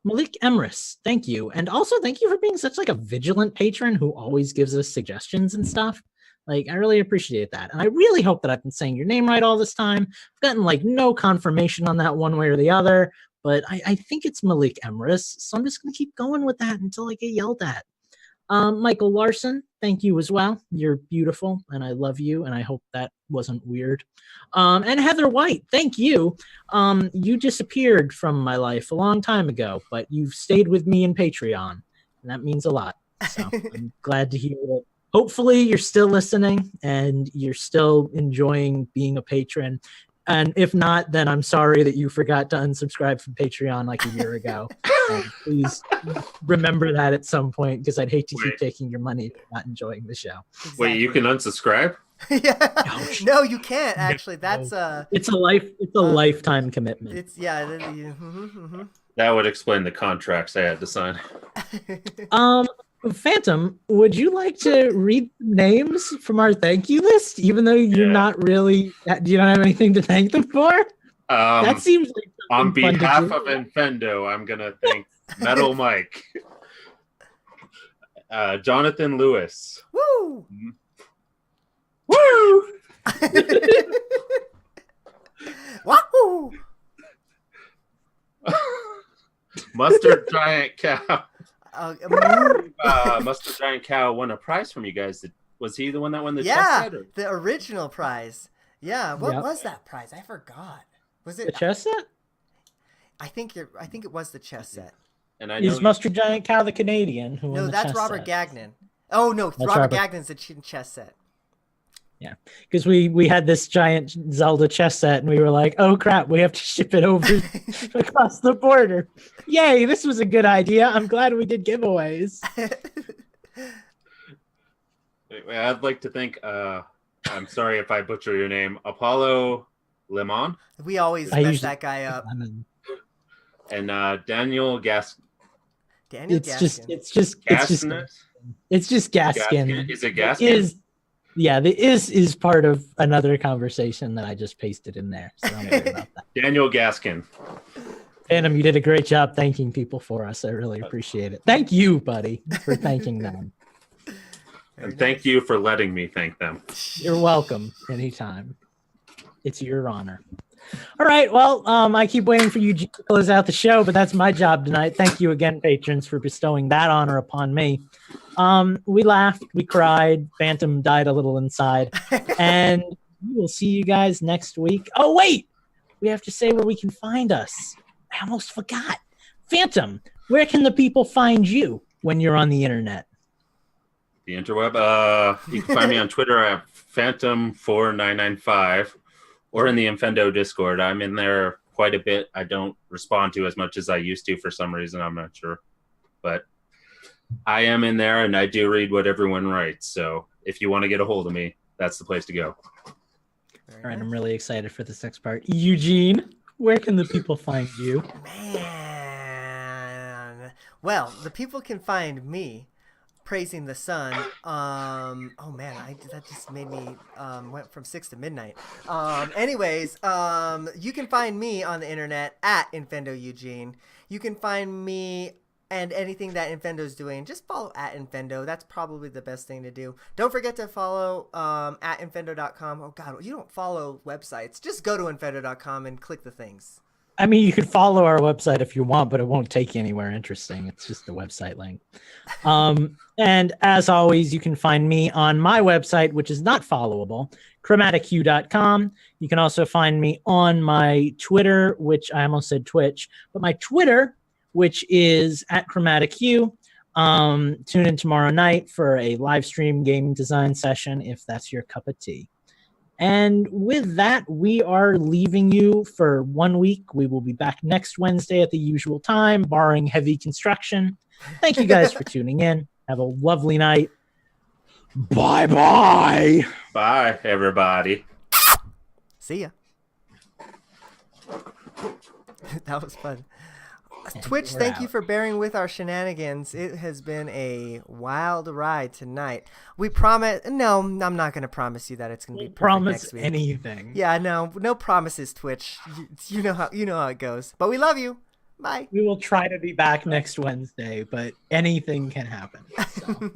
Malik Emrys, thank you. And also thank you for being such like a vigilant patron who always gives us suggestions and stuff. Like, I really appreciate that. And I really hope that I've been saying your name right all this time. I've gotten like no confirmation on that one way or the other, but I think it's Malik Emrys. So I'm just going to keep going with that until I get yelled at. Michael Larson, thank you as well. You're beautiful and I love you. And I hope that wasn't weird. And Heather White, thank you. You disappeared from my life a long time ago, but you've stayed with me in Patreon. And that means a lot. So I'm glad to hear it. Hopefully you're still listening and you're still enjoying being a patron. And if not, then I'm sorry that you forgot to unsubscribe from Patreon like a year ago. Please remember that at some point because I'd hate to keep taking your money if you're not enjoying the show. Exactly. Wait, you can unsubscribe? Yeah. No, you can't actually. That's it's a lifetime commitment. It's yeah. That would explain the contracts I had to sign. Phantom, would you like to read names from our thank you list, even though you're not really, you don't have anything to thank them for? That seems like on behalf of Infendo, I'm going to thank Metal Mike, Jonathan Lewis. Woo! Woo! Wahoo! Mustard Giant Cow. Mustard Giant Cow won a prize from you guys. Was he the one that won the chess set? Or? The original prize. Yeah, what was that prize? I forgot. Was it the chess set? I think it was the chess set. And I know is Mustard Giant Cow the Canadian who won No, the that's chess Robert set? Gagnon. Oh no, Robert Gagnon's the chess set. Yeah, because we had this giant Zelda chess set, and we were like, "Oh crap, we have to ship it over across the border." Yay! This was a good idea. I'm glad we did giveaways. I'd like to thank. I'm sorry if I butcher your name, Apollo Lemon. We always mess that guy up. And Daniel Gas. Daniel Gaskin. It's just Gaskin. Is it Gaskin? Yeah, the is part of another conversation that I just pasted in there. So don't worry about that. Daniel Gaskin. Phantom, you did a great job thanking people for us. I really appreciate it. Thank you, buddy, for thanking them. And thank you for letting me thank them. You're welcome anytime. It's your honor. All right. Well, I keep waiting for you to close out the show, but that's my job tonight. Thank you again, patrons, for bestowing that honor upon me. We laughed, we cried, Phantom died a little inside, and we will see you guys next week. Oh, wait! We have to say where we can find us. I almost forgot. Phantom, where can the people find you when you're on the internet? The interweb? You can find me on Twitter at Phantom4995 or in the Infendo Discord. I'm in there quite a bit. I don't respond to as much as I used to for some reason. I'm not sure. But I am in there, and I do read what everyone writes. So if you want to get a hold of me, that's the place to go. All right, I'm really excited for this next part. Eugene, where can the people find you? Man. Well, the people can find me praising the sun. Oh man, that just made me went from 6 to midnight. Anyways, you can find me on the internet at Infendo Eugene. You can find me and anything that Infendo's doing, just follow at Infendo. That's probably the best thing to do. Don't forget to follow at Infendo.com. Oh God, you don't follow websites. Just go to Infendo.com and click the things. I mean, you could follow our website if you want, but it won't take you anywhere interesting. It's just the website link. And as always, you can find me on my website, which is not followable, chromatichu.com. You can also find me on my Twitter, which I almost said Twitch, but my Twitter, which is at chromatichu. Tune in tomorrow night for a live stream game design session, if that's your cup of tea. And with that, we are leaving you for 1 week. We will be back next Wednesday at the usual time, barring heavy construction. Thank you guys for tuning in. Have a lovely night. Bye-bye. Bye, everybody. See ya. That was fun. Twitch, thank you for bearing with our shenanigans. It has been a wild ride tonight. We promise. No, I'm not going to promise you that it's going to be perfect next week. Anything. Yeah, no promises, Twitch. You know how it goes. But we love you. Bye. We will try to be back next Wednesday, but anything can happen. So.